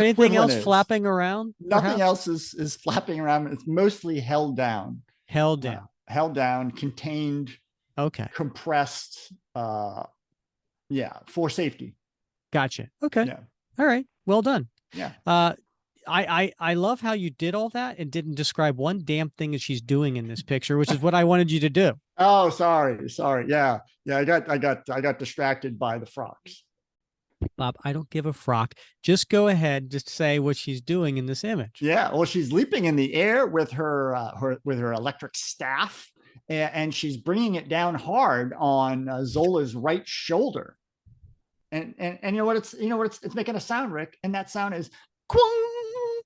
[SPEAKER 2] anything else flapping around?
[SPEAKER 3] Nothing else is flapping around. It's mostly held down, contained, compressed, for safety.
[SPEAKER 2] Gotcha. Okay.
[SPEAKER 3] Yeah.
[SPEAKER 2] All right. Well done.
[SPEAKER 3] Yeah.
[SPEAKER 2] I love how you did all that and didn't describe one damn thing that she's doing in this picture, which is what I wanted you to do.
[SPEAKER 3] Oh, sorry. Yeah. I got distracted by the frocks.
[SPEAKER 2] Bob, I don't give a frock. Just go ahead. Just say what she's doing in this image.
[SPEAKER 3] Yeah. Well, she's leaping in the air with her electric staff, and she's bringing it down hard on Zola's right shoulder. And it's making a sound, Rick, and that sound is quang.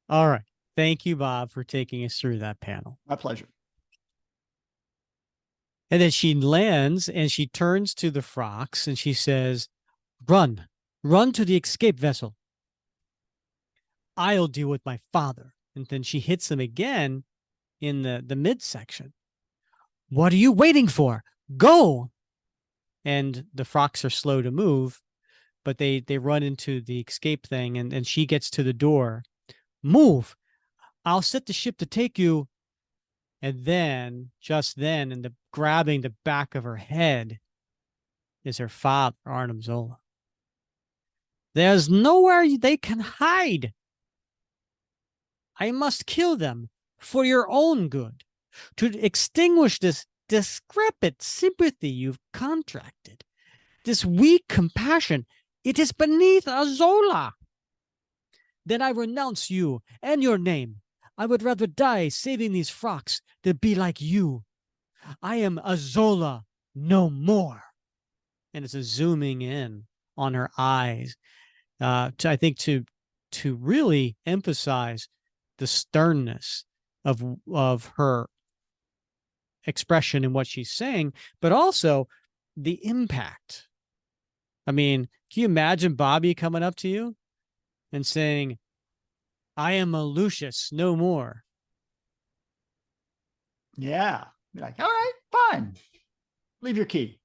[SPEAKER 2] All right. Thank you, Bob, for taking us through that panel.
[SPEAKER 3] My pleasure.
[SPEAKER 2] And then she lands and she turns to the frocks and she says, run to the escape vessel. I'll deal with my father. And then she hits him again in the midsection. What are you waiting for? Go. And the frocks are slow to move, but they run into the escape thing and she gets to the door. Move. I'll set the ship to take you. And then, just then, and grabbing the back of her head is her father, Arnim Zola. There's nowhere they can hide. I must kill them for your own good, to extinguish this discrepant sympathy you've contracted, this weak compassion. It is beneath a Zola. Then I renounce you and your name. I would rather die saving these frocks than be like you. I am a Zola no more. And it's a zooming in on her eyes, I think to really emphasize the sternness of her expression in what she's saying, but also the impact. I mean, can you imagine Bobby coming up to you and saying, I am a Lucius no more?
[SPEAKER 3] Yeah. You're like, all right, fine. Leave your key.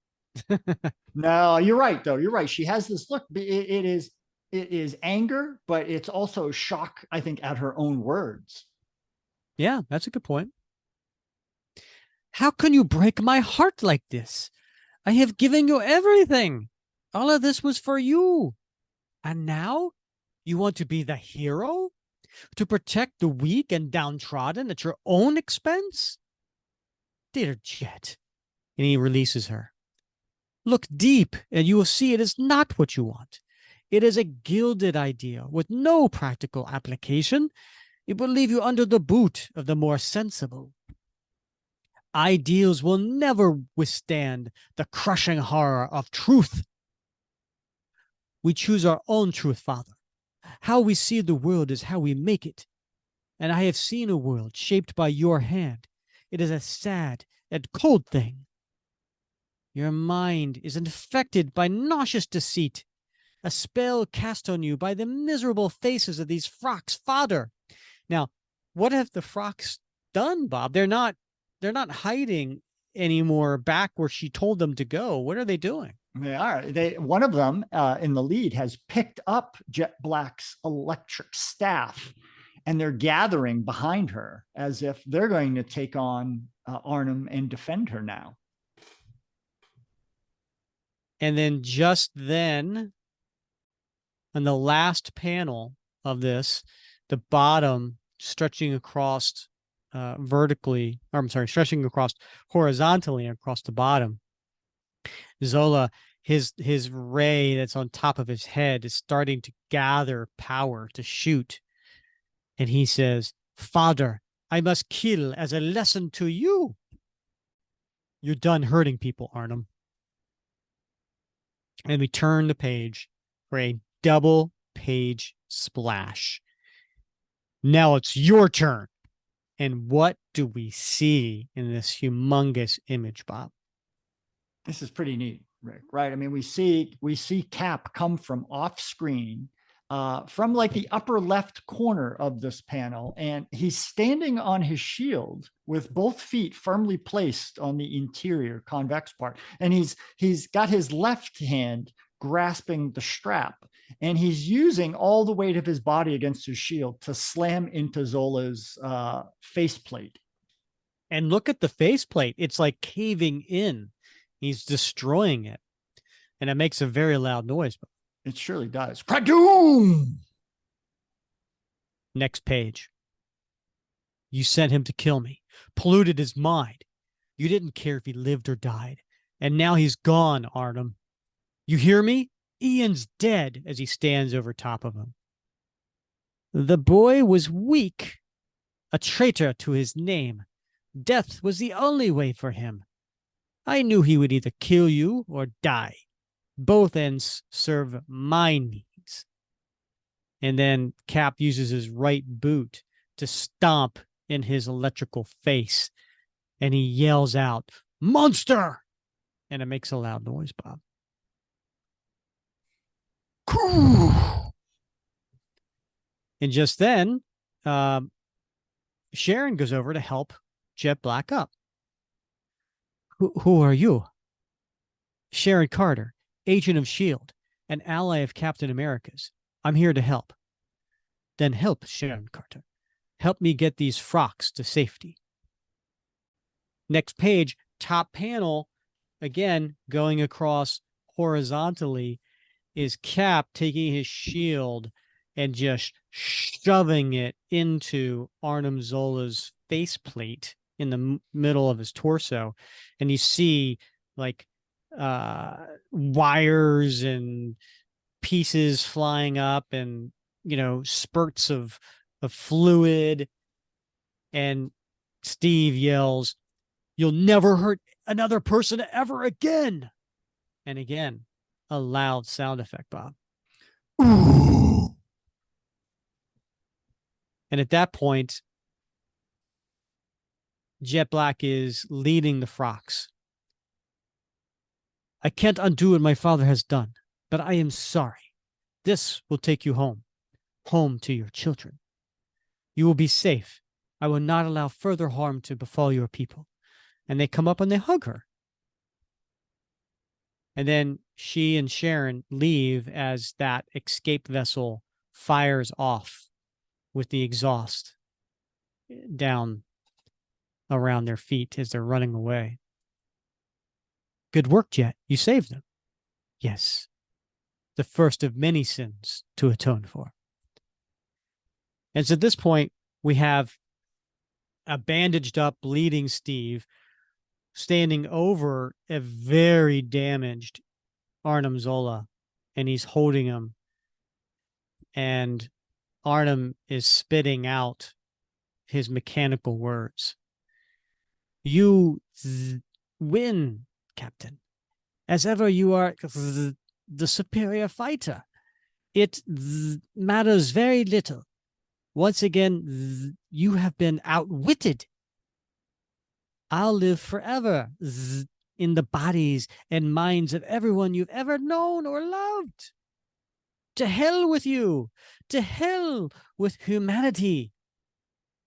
[SPEAKER 3] No, you're right, though. You're right. She has this look. It is anger, but it's also shock, I think, at her own words.
[SPEAKER 2] Yeah, that's a good point. How can you break my heart like this? I have given you everything. All of this was for you. And now you want to be the hero? To protect the weak and downtrodden at your own expense? Dear Jet, And he releases her. Look deep, and you will see it is not what you want. It is a gilded idea with no practical application. It will leave you under the boot of the more sensible. Ideals will never withstand the crushing horror of truth. We choose our own truth, Father. How we see the world is how we make it. And I have seen a world shaped by your hand. It is a sad and cold thing. Your mind is infected by nauseous deceit, a spell cast on you by the miserable faces of these frocks, Father. Now, what have the frocks done, Bob? They're not hiding anymore back where she told them to go. What are they doing?
[SPEAKER 3] They are. One of them in the lead has picked up Jet Black's electric staff, and they're gathering behind her as if they're going to take on Arnim and defend her now.
[SPEAKER 2] And then just then, on the last panel of this, the bottom stretching across stretching across horizontally across the bottom. Zola, his ray that's on top of his head is starting to gather power to shoot. And he says, Father, I must kill as a lesson to you. You're done hurting people, Arnim. And we turn the page for a double page splash. Now it's your turn. And what do we see in this humongous image, Bob?
[SPEAKER 3] This is pretty neat, Rick, right? I mean, we see Cap come from off screen, from like the upper left corner of this panel, and he's standing on his shield with both feet firmly placed on the interior convex part. And he's got his left hand grasping the strap, and he's using all the weight of his body against his shield to slam into Zola's faceplate.
[SPEAKER 2] And look at the faceplate. It's like caving in. He's destroying it. And it makes a very loud noise.
[SPEAKER 3] It surely does. Kradoom!
[SPEAKER 2] Next page. You sent him to kill me, polluted his mind. You didn't care if he lived or died. And now he's gone, Arnim. You hear me? Ian's dead, as he stands over top of him. The boy was weak, a traitor to his name. Death was the only way for him. I knew he would either kill you or die. Both ends serve my needs. And then Cap uses his right boot to stomp in his electrical face. And he yells out, Monster! And it makes a loud noise, Bob. And just then, Sharon goes over to help Jet Black up. Who are you? Sharon Carter, agent of S.H.I.E.L.D., an ally of Captain America's. I'm here to help. Then help, Sharon Carter. Help me get these frocks to safety. Next page, top panel, again, going across horizontally, is Cap taking his shield and just shoving it into Arnim Zola's faceplate in the middle of his torso. And you see like wires and pieces flying up and, you know, spurts of fluid. And Steve yells, "You'll never hurt another person ever again." And again, a loud sound effect, Bob. Ooh. And at that point, Jet Black is leading the frocks. I can't undo what my father has done, but I am sorry. This will take you home to your children. You will be safe. I will not allow further harm to befall your people. And they come up and they hug her. And then she and Sharon leave as that escape vessel fires off with the exhaust down around their feet as they're running away. Good work, Jet. You saved them. Yes. The first of many sins to atone for. And so at this point, we have a bandaged up, bleeding Steve standing over a very damaged Arnim Zola, and he's holding him. And Arnim is spitting out his mechanical words. You win, Captain. As ever, you are the superior fighter. It matters very little. Once again, you have been outwitted. I'll live forever in the bodies and minds of everyone you've ever known or loved. To hell with you. To hell with humanity.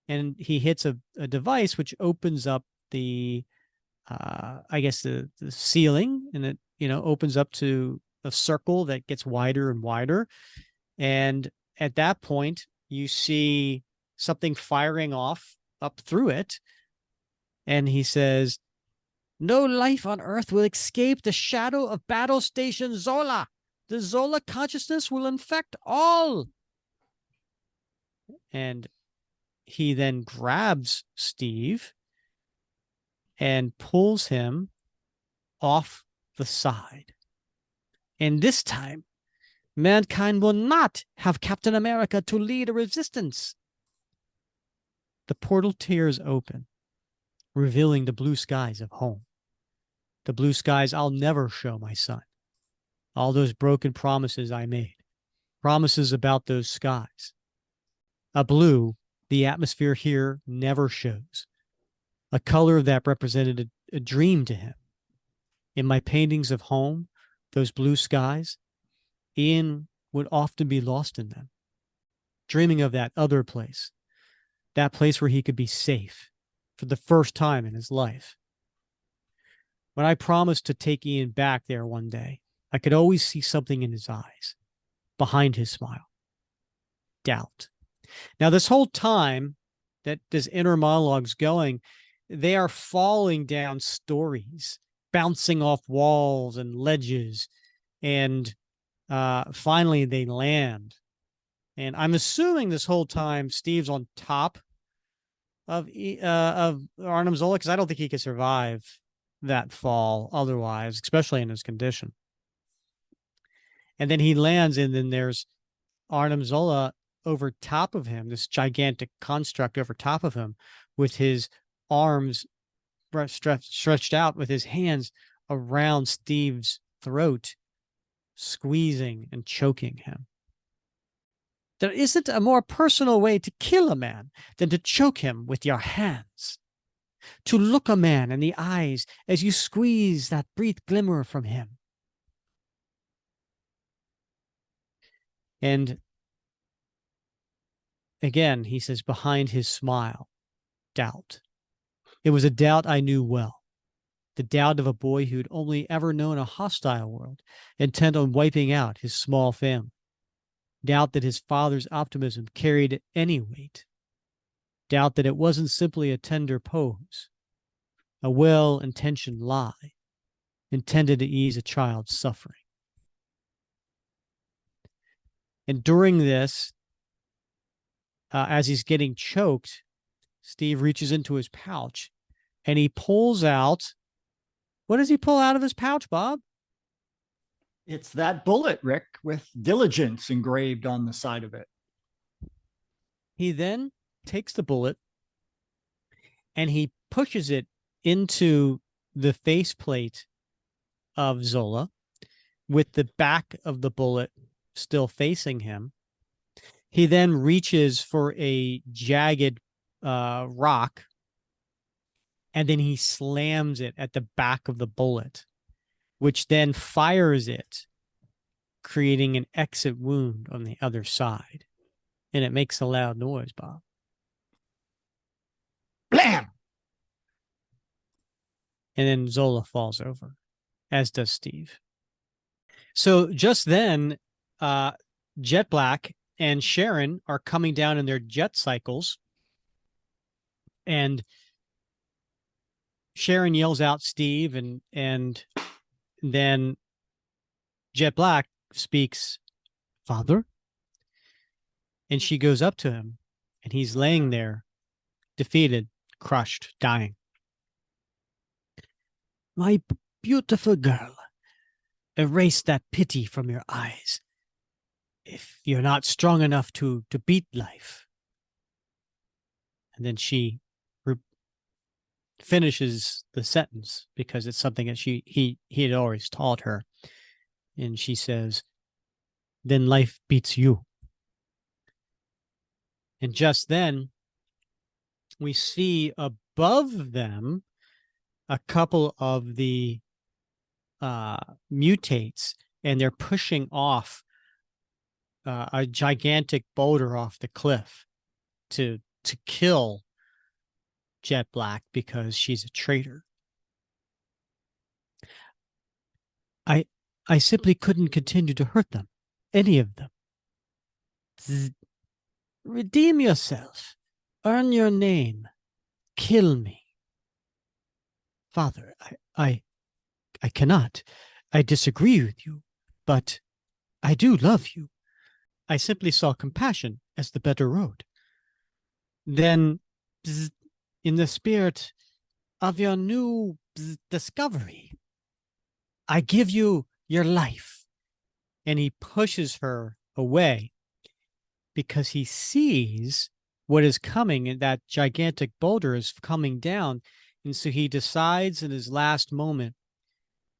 [SPEAKER 2] And he hits a device which opens up the ceiling, and it, opens up to a circle that gets wider and wider. And at that point, you see something firing off up through it. And he says, no life on Earth will escape the shadow of Battle Station Zola. The Zola consciousness will infect all. And he then grabs Steve and pulls him off the side. And this time, mankind will not have Captain America to lead a resistance. The portal tears open, revealing the blue skies of home. The blue skies I'll never show my son. All those broken promises I made. Promises about those skies. A blue the atmosphere here never shows. A color that represented a dream to him. In my paintings of home, those blue skies, Ian would often be lost in them, dreaming of that other place, that place where he could be safe for the first time in his life. When I promised to take Ian back there one day, I could always see something in his eyes, behind his smile. Doubt. Now, this whole time that this inner monologue's going, they are falling down stories, bouncing off walls and ledges, and finally they land. And I'm assuming this whole time Steve's on top of Arnim Zola, because I don't think he could survive that fall otherwise, especially in his condition. And then he lands, and then there's Arnim Zola over top of him, this gigantic construct over top of him, with his arms stretched out, with his hands around Steve's throat, squeezing and choking him. There isn't a more personal way to kill a man than to choke him with your hands. To look a man in the eyes as you squeeze that brief glimmer from him. And again, he says, behind his smile, doubt. It was a doubt I knew well. The doubt of a boy who'd only ever known a hostile world, intent on wiping out his small family. Doubt that his father's optimism carried any weight. Doubt that it wasn't simply a tender pose, a well-intentioned lie, intended to ease a child's suffering. And during this, as he's getting choked, Steve reaches into his pouch and he pulls out. What does he pull out of his pouch, Bob?
[SPEAKER 3] It's that bullet, Rick, with diligence engraved on the side of it.
[SPEAKER 2] He then takes the bullet and he pushes it into the faceplate of Zola, with the back of the bullet still facing him. He then reaches for a jagged rock, and then he slams it at the back of the bullet, which then fires it, creating an exit wound on the other side. And it makes a loud noise, Bob. Blam! And then Zola falls over, as does Steve. So just then, Jet Black and Sharon are coming down in their jet cycles, and Sharon yells out Steve, and then Jet Black speaks, "Father?" And she goes up to him, and he's laying there, defeated, crushed, dying. My beautiful girl, erase that pity from your eyes. If you're not strong enough to beat life. And then she finishes the sentence because it's something that he had always taught her. And she says, then life beats you. And just then, we see above them a couple of the mutates, and they're pushing off a gigantic boulder off the cliff to kill Jet Black because she's a traitor. I simply couldn't continue to hurt them, any of them. Redeem yourself. Earn your name. Kill me. Father, I cannot. I disagree with you, but I do love you. I simply saw compassion as the better road. Then, in the spirit of your new discovery, I give you your life. And he pushes her away because he sees what is coming, and that gigantic boulder is coming down. And so he decides in his last moment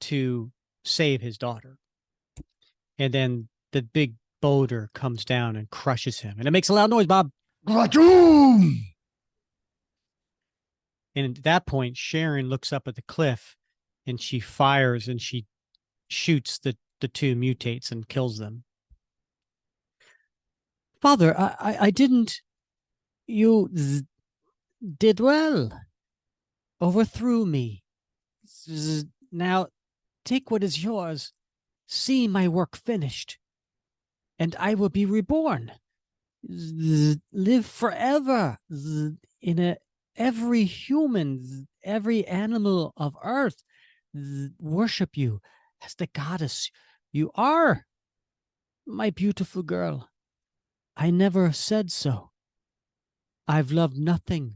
[SPEAKER 2] to save his daughter. And then the big boulder comes down and crushes him. And it makes a loud noise, Bob.
[SPEAKER 3] And
[SPEAKER 2] at that point, Sharon looks up at the cliff and she fires and she shoots the two mutates and kills them. Father, I didn't. You did well. Overthrew me. Now take what is yours. See my work finished. And I will be reborn. Live forever in every human, every animal of earth worship you as the goddess you are, my beautiful girl. I never said so. I've loved nothing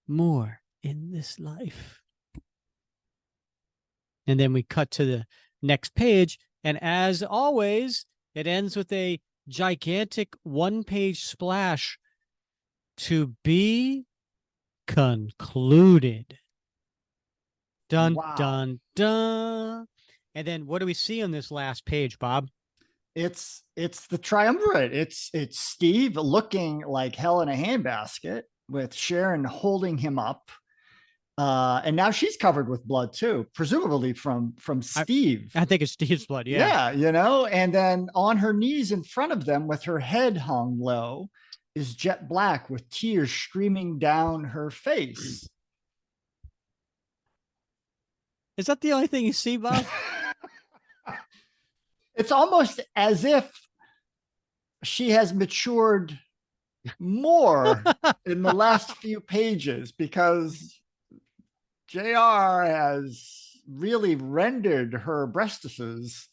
[SPEAKER 2] more in this life. And then we cut to the next page, and as always, it ends with a gigantic one-page splash, to be concluded. Dun,
[SPEAKER 3] wow.
[SPEAKER 2] Dun, dun. And then what do we see on this last page, Bob?
[SPEAKER 3] It's the triumvirate. It's Steve looking like hell in a handbasket with Sharon holding him up. And now she's covered with blood too, presumably from Steve.
[SPEAKER 2] I think it's Steve's blood.
[SPEAKER 3] Yeah. Yeah, and then on her knees in front of them with her head hung low is Jet Black with tears streaming down her face.
[SPEAKER 2] Is that the only thing you see, Bob?
[SPEAKER 3] It's almost as if she has matured more in the last few pages, because JR has really rendered her breastises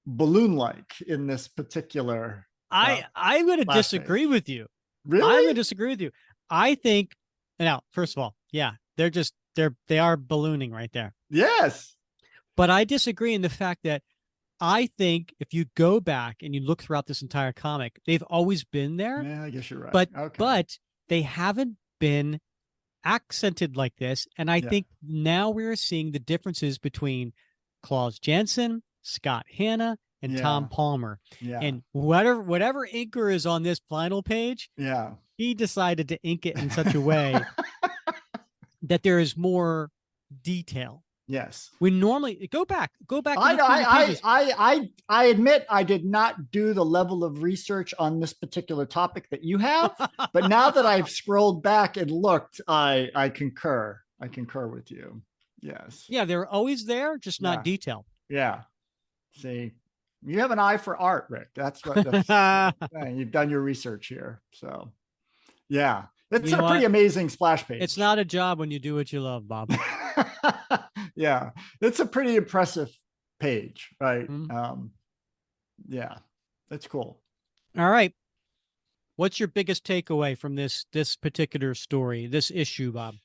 [SPEAKER 3] balloon-like in this particular.
[SPEAKER 2] I'm going to disagree with you.
[SPEAKER 3] Really?
[SPEAKER 2] I'm going to disagree with you. I think, now, first of all, yeah, they are ballooning right there.
[SPEAKER 3] Yes.
[SPEAKER 2] But I disagree in the fact that I think if you go back and you look throughout this entire comic, they've always been there.
[SPEAKER 3] Yeah, I guess you're right.
[SPEAKER 2] But they haven't been accented like this. And I think now we're seeing the differences between Klaus Janson, Scott Hanna, and Tom Palmer.
[SPEAKER 3] Yeah.
[SPEAKER 2] And whatever inker is on this final page, he decided to ink it in such a way that there is more detail.
[SPEAKER 3] Yes.
[SPEAKER 2] We normally go back.
[SPEAKER 3] I admit I did not do the level of research on this particular topic that you have, but now that I've scrolled back and looked, I concur. I concur with you. Yes.
[SPEAKER 2] Yeah, they're always there, just not detailed.
[SPEAKER 3] Yeah. See, you have an eye for art, Rick. That's what you've done your research here. So yeah. It's a pretty amazing splash page.
[SPEAKER 2] It's not a job when you do what you love, Bob.
[SPEAKER 3] Yeah, it's a pretty impressive page, right? Yeah, that's cool.
[SPEAKER 2] All right. What's your biggest takeaway from this particular story, this issue, Bob?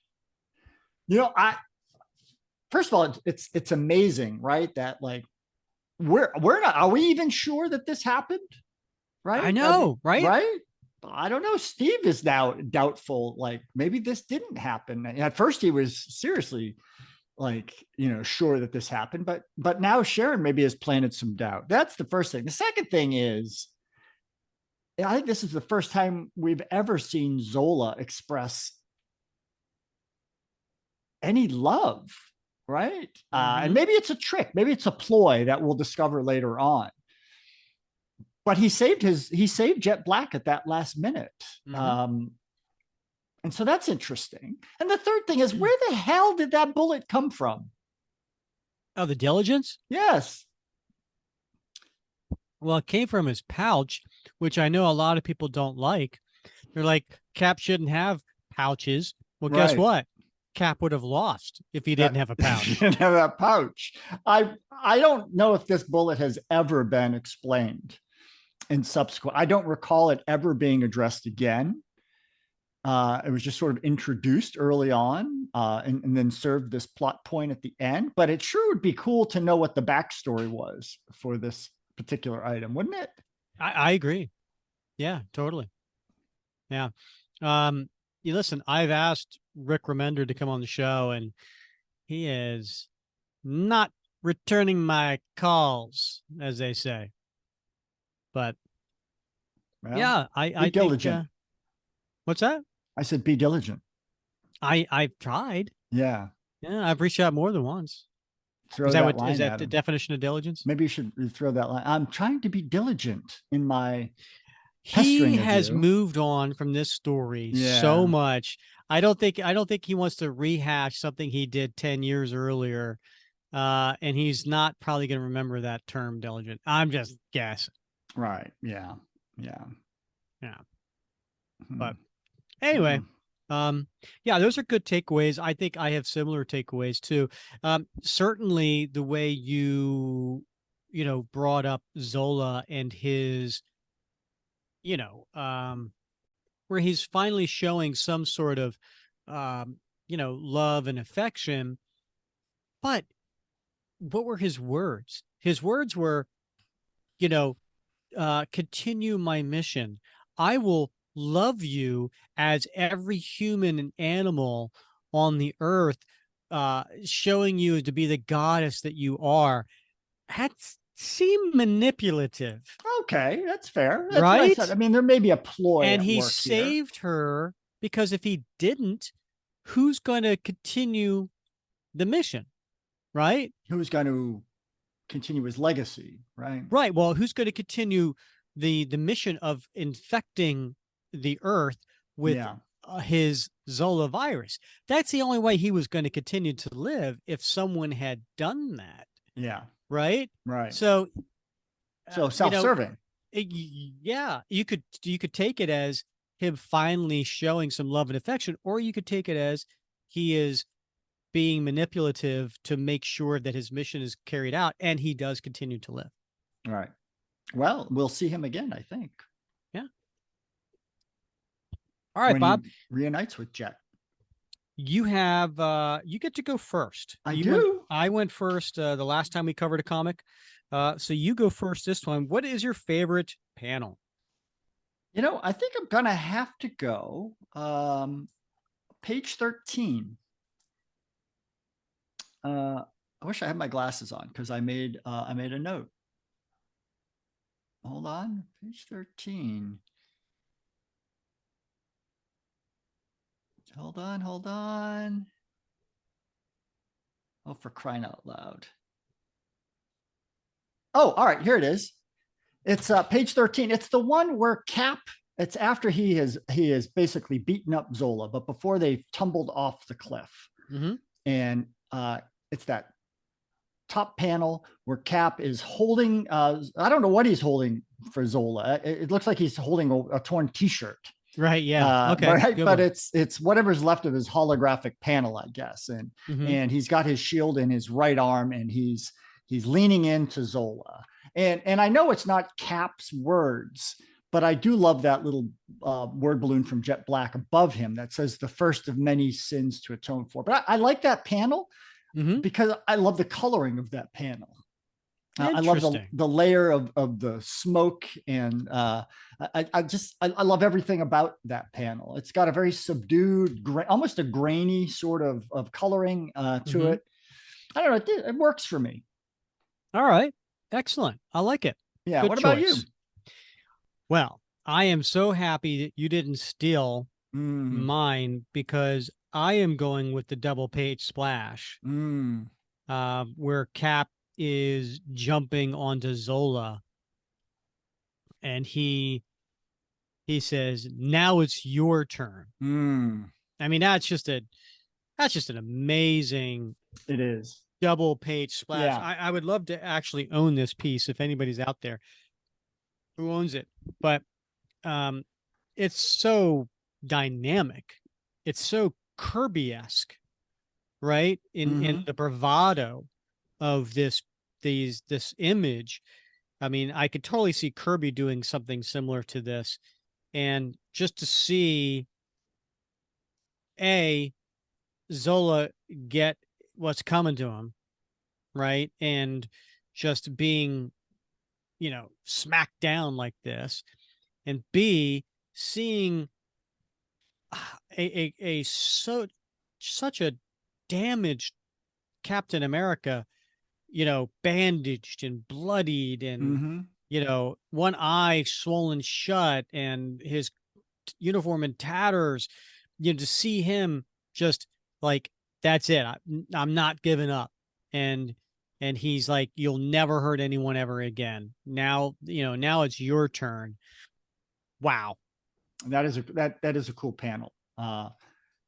[SPEAKER 3] first of all, it's amazing, right? That like we're not, are we even sure that this happened? Right?
[SPEAKER 2] I know, right?
[SPEAKER 3] Right? I don't know. Steve is now doubtful. Like maybe this didn't happen. And at first he was seriously like, sure that this happened, but now Sharon maybe has planted some doubt. That's the first thing. The second thing is, I think this is the first time we've ever seen Zola express any love, right? And maybe it's a trick, maybe it's a ploy that we'll discover later on. But he saved Jet Black at that last minute. And so that's interesting. And the third thing is, where the hell did that bullet come from?
[SPEAKER 2] Oh, the Diligence?
[SPEAKER 3] Yes.
[SPEAKER 2] Well, it came from his pouch, which I know a lot of people don't like. They're like, Cap shouldn't have pouches. Well, guess what? Cap would have lost if he didn't have a pouch.
[SPEAKER 3] Didn't have that pouch. I don't know if this bullet has ever been explained in subsequent. I don't recall it ever being addressed again. It was just sort of introduced early on and then served this plot point at the end. But it sure would be cool to know what the backstory was for this particular item, wouldn't it?
[SPEAKER 2] I agree. Yeah, totally. Yeah. You listen, I've asked Rick Remender to come on the show, and he is not returning my calls, as they say. But yeah, I think diligent. What's that?
[SPEAKER 3] I said, be diligent.
[SPEAKER 2] I've tried.
[SPEAKER 3] Yeah.
[SPEAKER 2] I've reached out more than once.
[SPEAKER 3] Is
[SPEAKER 2] that the definition of diligence?
[SPEAKER 3] Maybe you should throw that line. I'm trying to be diligent in my.
[SPEAKER 2] He has moved on from this story so much. I don't think he wants to rehash something he did 10 years earlier. And he's not probably going to remember that term diligent. I'm just guessing.
[SPEAKER 3] Right. Yeah.
[SPEAKER 2] But anyway, those are good takeaways. I think I have similar takeaways too. Certainly the way you brought up Zola and his, where he's finally showing some sort of, love and affection. But what were his words? His words were, continue my mission. I will love you as every human and animal on the earth, showing you to be the goddess that you are. That seemed manipulative.
[SPEAKER 3] Okay, that's fair. That's
[SPEAKER 2] right?
[SPEAKER 3] I mean, there may be a ploy.
[SPEAKER 2] And he saved her, because if he didn't, who's going to continue the mission? Right?
[SPEAKER 3] Who's going to continue his legacy? Right.
[SPEAKER 2] Right. Well, who's going to continue the mission of infecting the earth with his Zola virus? That's the only way he was going to continue to live, if someone had done that.
[SPEAKER 3] Yeah.
[SPEAKER 2] Right. So
[SPEAKER 3] self-serving.
[SPEAKER 2] You could take it as him finally showing some love and affection, or you could take it as he is being manipulative to make sure that his mission is carried out, and he does continue to live.
[SPEAKER 3] Right. Well, we'll see him again, I think.
[SPEAKER 2] Yeah. All right, Bob.
[SPEAKER 3] Reunites with Jet.
[SPEAKER 2] You have you get to go first. I went first the last time we covered a comic. So you go first this time. What is your favorite panel?
[SPEAKER 3] I think I'm gonna have to go page 13. I wish I had my glasses on, because I made a note. Hold on, page 13. Hold on. Oh, for crying out loud. Oh, all right, here it is. It's page 13. It's the one where Cap, it's after he has basically beaten up Zola, but before they tumbled off the cliff. And it's that top panel where Cap is holding, I don't know what he's holding for Zola. It looks like he's holding a torn t-shirt.
[SPEAKER 2] Right. Yeah. Okay.
[SPEAKER 3] But it's whatever's left of his holographic panel, I guess. And he's got his shield in his right arm, and he's leaning into Zola. And I know it's not Cap's words, but I do love that little word balloon from Jet Black above him that says the first of many sins to atone for. But I like that panel. because I love the coloring of that panel. I love the layer of the smoke, and I love everything about that panel. It's got a very subdued, almost a grainy sort of coloring to it. I don't know. It works for me.
[SPEAKER 2] All right. Excellent. I like it.
[SPEAKER 3] Yeah.
[SPEAKER 2] Good
[SPEAKER 3] what
[SPEAKER 2] choice.
[SPEAKER 3] About you?
[SPEAKER 2] Well, I am so happy that you didn't steal mine, because I am going with the double page splash, where Cap is jumping onto Zola, and he says, "Now it's your turn." I mean, that's just an amazing.
[SPEAKER 3] It is.
[SPEAKER 2] Double page splash.
[SPEAKER 3] Yeah.
[SPEAKER 2] I would love to actually own this piece if anybody's out there who owns it, but it's so dynamic. It's so Kirby-esque, right? In the bravado of this image. I mean, I could totally see Kirby doing something similar to this. And just to see Zola get what's coming to him, right? And just being, smacked down like this, and B, seeing such a damaged Captain America, bandaged and bloodied, and one eye swollen shut, and his uniform in tatters. To see him just like, that's it. I'm not giving up. And he's like, "You'll never hurt anyone ever again. Now, now it's your turn." Wow.
[SPEAKER 3] That is a cool panel.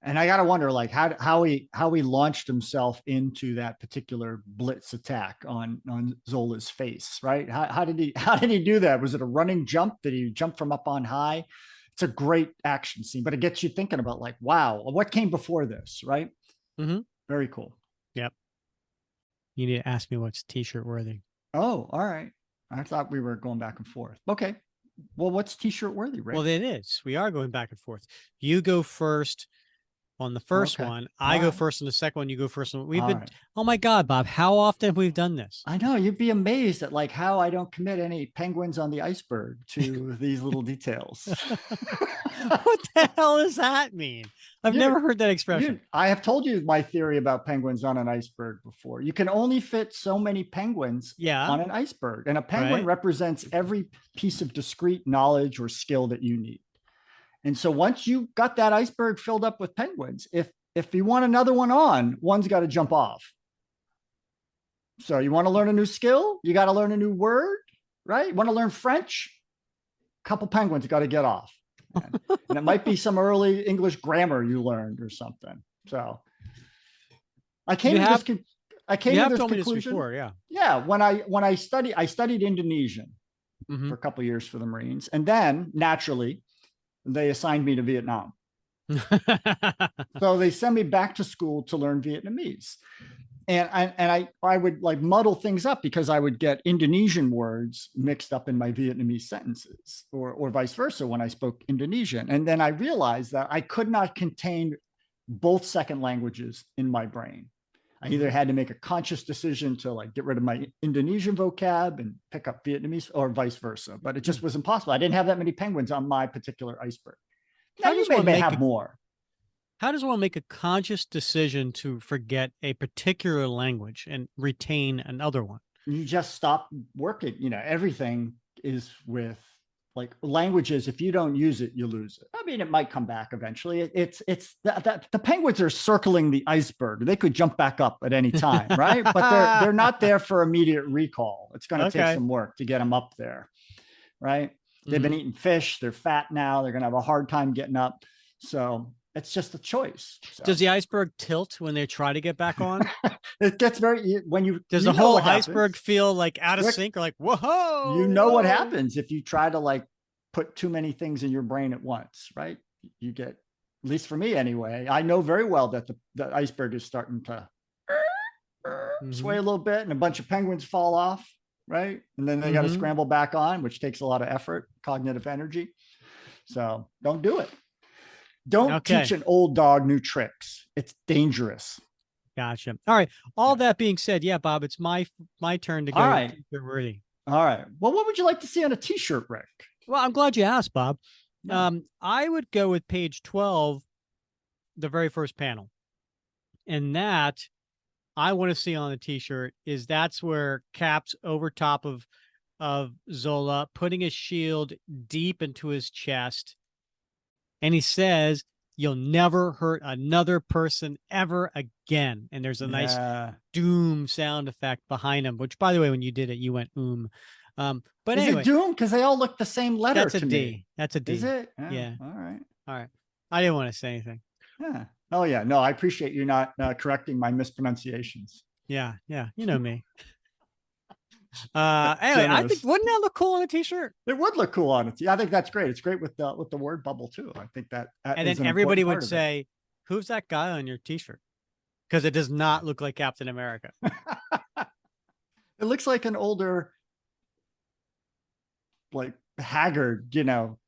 [SPEAKER 3] And I got to wonder, like, how he launched himself into that particular blitz attack on Zola's face, right? How did he do that? Was it a running jump? Did he jump from up on high? It's a great action scene, but it gets you thinking about, like, wow, what came before this, right? Very cool.
[SPEAKER 2] Yep. You need to ask me what's t-shirt worthy.
[SPEAKER 3] Oh, all right. I thought we were going back and forth. Okay. Well, what's t-shirt worthy, Rick?
[SPEAKER 2] Well, it is. We are going back and forth. You go first on the first one. I go first on the second one. You go first on. Oh my God, Bob, how often have we done this?
[SPEAKER 3] I know, you'd be amazed at like how I don't commit any penguins on the iceberg to these little details.
[SPEAKER 2] What the hell does that mean? I've never heard that expression.
[SPEAKER 3] I have told you my theory about penguins on an iceberg before. You can only fit so many penguins on an iceberg, and a penguin represents every piece of discrete knowledge or skill that you need. And so once you got that iceberg filled up with penguins, if you want another one on, one's got to jump off. So you want to learn a new skill? You got to learn a new word, right? You want to learn French? A couple penguins got to get off. And it might be some early English grammar you learned or something. So I came to this conclusion. Yeah. When I studied Indonesian for a couple of years for the Marines, and then naturally they assigned me to Vietnam. So they sent me back to school to learn Vietnamese. And I would like muddle things up because I would get Indonesian words mixed up in my Vietnamese sentences, or vice versa when I spoke Indonesian. And then I realized that I could not contain both second languages in my brain. I either had to make a conscious decision to like get rid of my Indonesian vocab and pick up Vietnamese, or vice versa. But it just was impossible. I didn't have that many penguins on my particular iceberg. Now you may have more.
[SPEAKER 2] How does one make a conscious decision to forget a particular language and retain another one?
[SPEAKER 3] You just stop working. Everything is with like languages. If you don't use it, you lose it. I mean, it might come back eventually. It's the penguins are circling the iceberg. They could jump back up at any time, right? But they're not there for immediate recall. It's going to take some work to get them up there, right? They've been eating fish. They're fat now. They're going to have a hard time getting up. So it's just a choice. So.
[SPEAKER 2] Does the iceberg tilt when they try to get back on?
[SPEAKER 3] It gets does
[SPEAKER 2] the whole iceberg feel like out of sync, or like, whoa?
[SPEAKER 3] You know what happens if you try to like put too many things in your brain at once, right? You get, at least for me anyway, I know very well that the iceberg is starting to sway a little bit, and a bunch of penguins fall off, right? And then they got to scramble back on, which takes a lot of effort, cognitive energy. So don't do it. Don't teach an old dog new tricks. It's dangerous.
[SPEAKER 2] Gotcha. All right. All that being said, yeah, Bob, it's my turn to go.
[SPEAKER 3] All right.
[SPEAKER 2] T-shirt worthy.
[SPEAKER 3] All right. Well, what would you like to see on a T-shirt, Rick?
[SPEAKER 2] Well, I'm glad you asked, Bob.
[SPEAKER 3] Yeah.
[SPEAKER 2] I would go with page 12, the very first panel. And that I want to see on the T-shirt is that's where Cap's over top of Zola, putting his shield deep into his chest. And he says, "You'll never hurt another person ever again." And there's a nice doom sound effect behind him, which, by the way, when you did it, you went But
[SPEAKER 3] is
[SPEAKER 2] anyway,
[SPEAKER 3] it doom? Because they all look the same letter.
[SPEAKER 2] That's a D.
[SPEAKER 3] Me.
[SPEAKER 2] That's a D.
[SPEAKER 3] Is it?
[SPEAKER 2] Yeah.
[SPEAKER 3] All right.
[SPEAKER 2] I didn't want to say anything.
[SPEAKER 3] Yeah. Oh yeah. No, I appreciate you not correcting my mispronunciations.
[SPEAKER 2] Yeah. You know me. Anyway, I think wouldn't that look cool on a T-shirt?
[SPEAKER 3] It would look cool on it. I think that's great. It's great with the word bubble too. I think that
[SPEAKER 2] and then everybody would say, "Who's that guy on your T-shirt?" Because it does not look like Captain America.
[SPEAKER 3] It looks like an older, like haggard,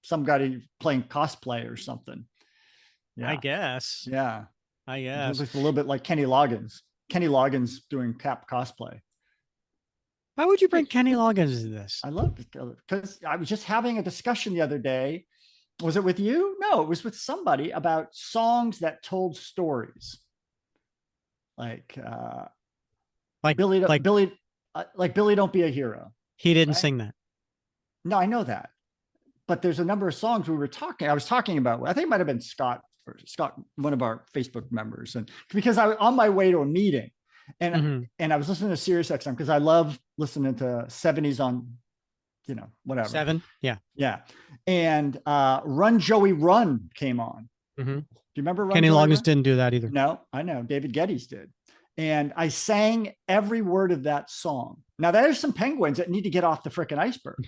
[SPEAKER 3] somebody playing cosplay or something. Yeah,
[SPEAKER 2] I guess.
[SPEAKER 3] Yeah,
[SPEAKER 2] I guess
[SPEAKER 3] it looks a little bit like Kenny Loggins. Kenny Loggins doing Cap cosplay.
[SPEAKER 2] Why would you bring Kenny Loggins into this?
[SPEAKER 3] I love it because I was just having a discussion the other day. Was it with you? No, it was with somebody about songs that told stories. Like Billy, Billy, Don't Be a Hero.
[SPEAKER 2] He didn't sing that.
[SPEAKER 3] No, I know that. But there's a number of songs I was talking about. I think it might have been Scott, one of our Facebook members. And because I was on my way to a meeting and I was listening to Sirius XM because I love listening to 70s on, whatever.
[SPEAKER 2] 7. Yeah.
[SPEAKER 3] Yeah. And Run Joey Run came on. Do you remember Run
[SPEAKER 2] Kenny
[SPEAKER 3] Joey
[SPEAKER 2] Loggins
[SPEAKER 3] Run?
[SPEAKER 2] didn't do that either.
[SPEAKER 3] No, I know. David Geddes did. And I sang every word of that song. Now, there's some penguins that need to get off the frickin' iceberg,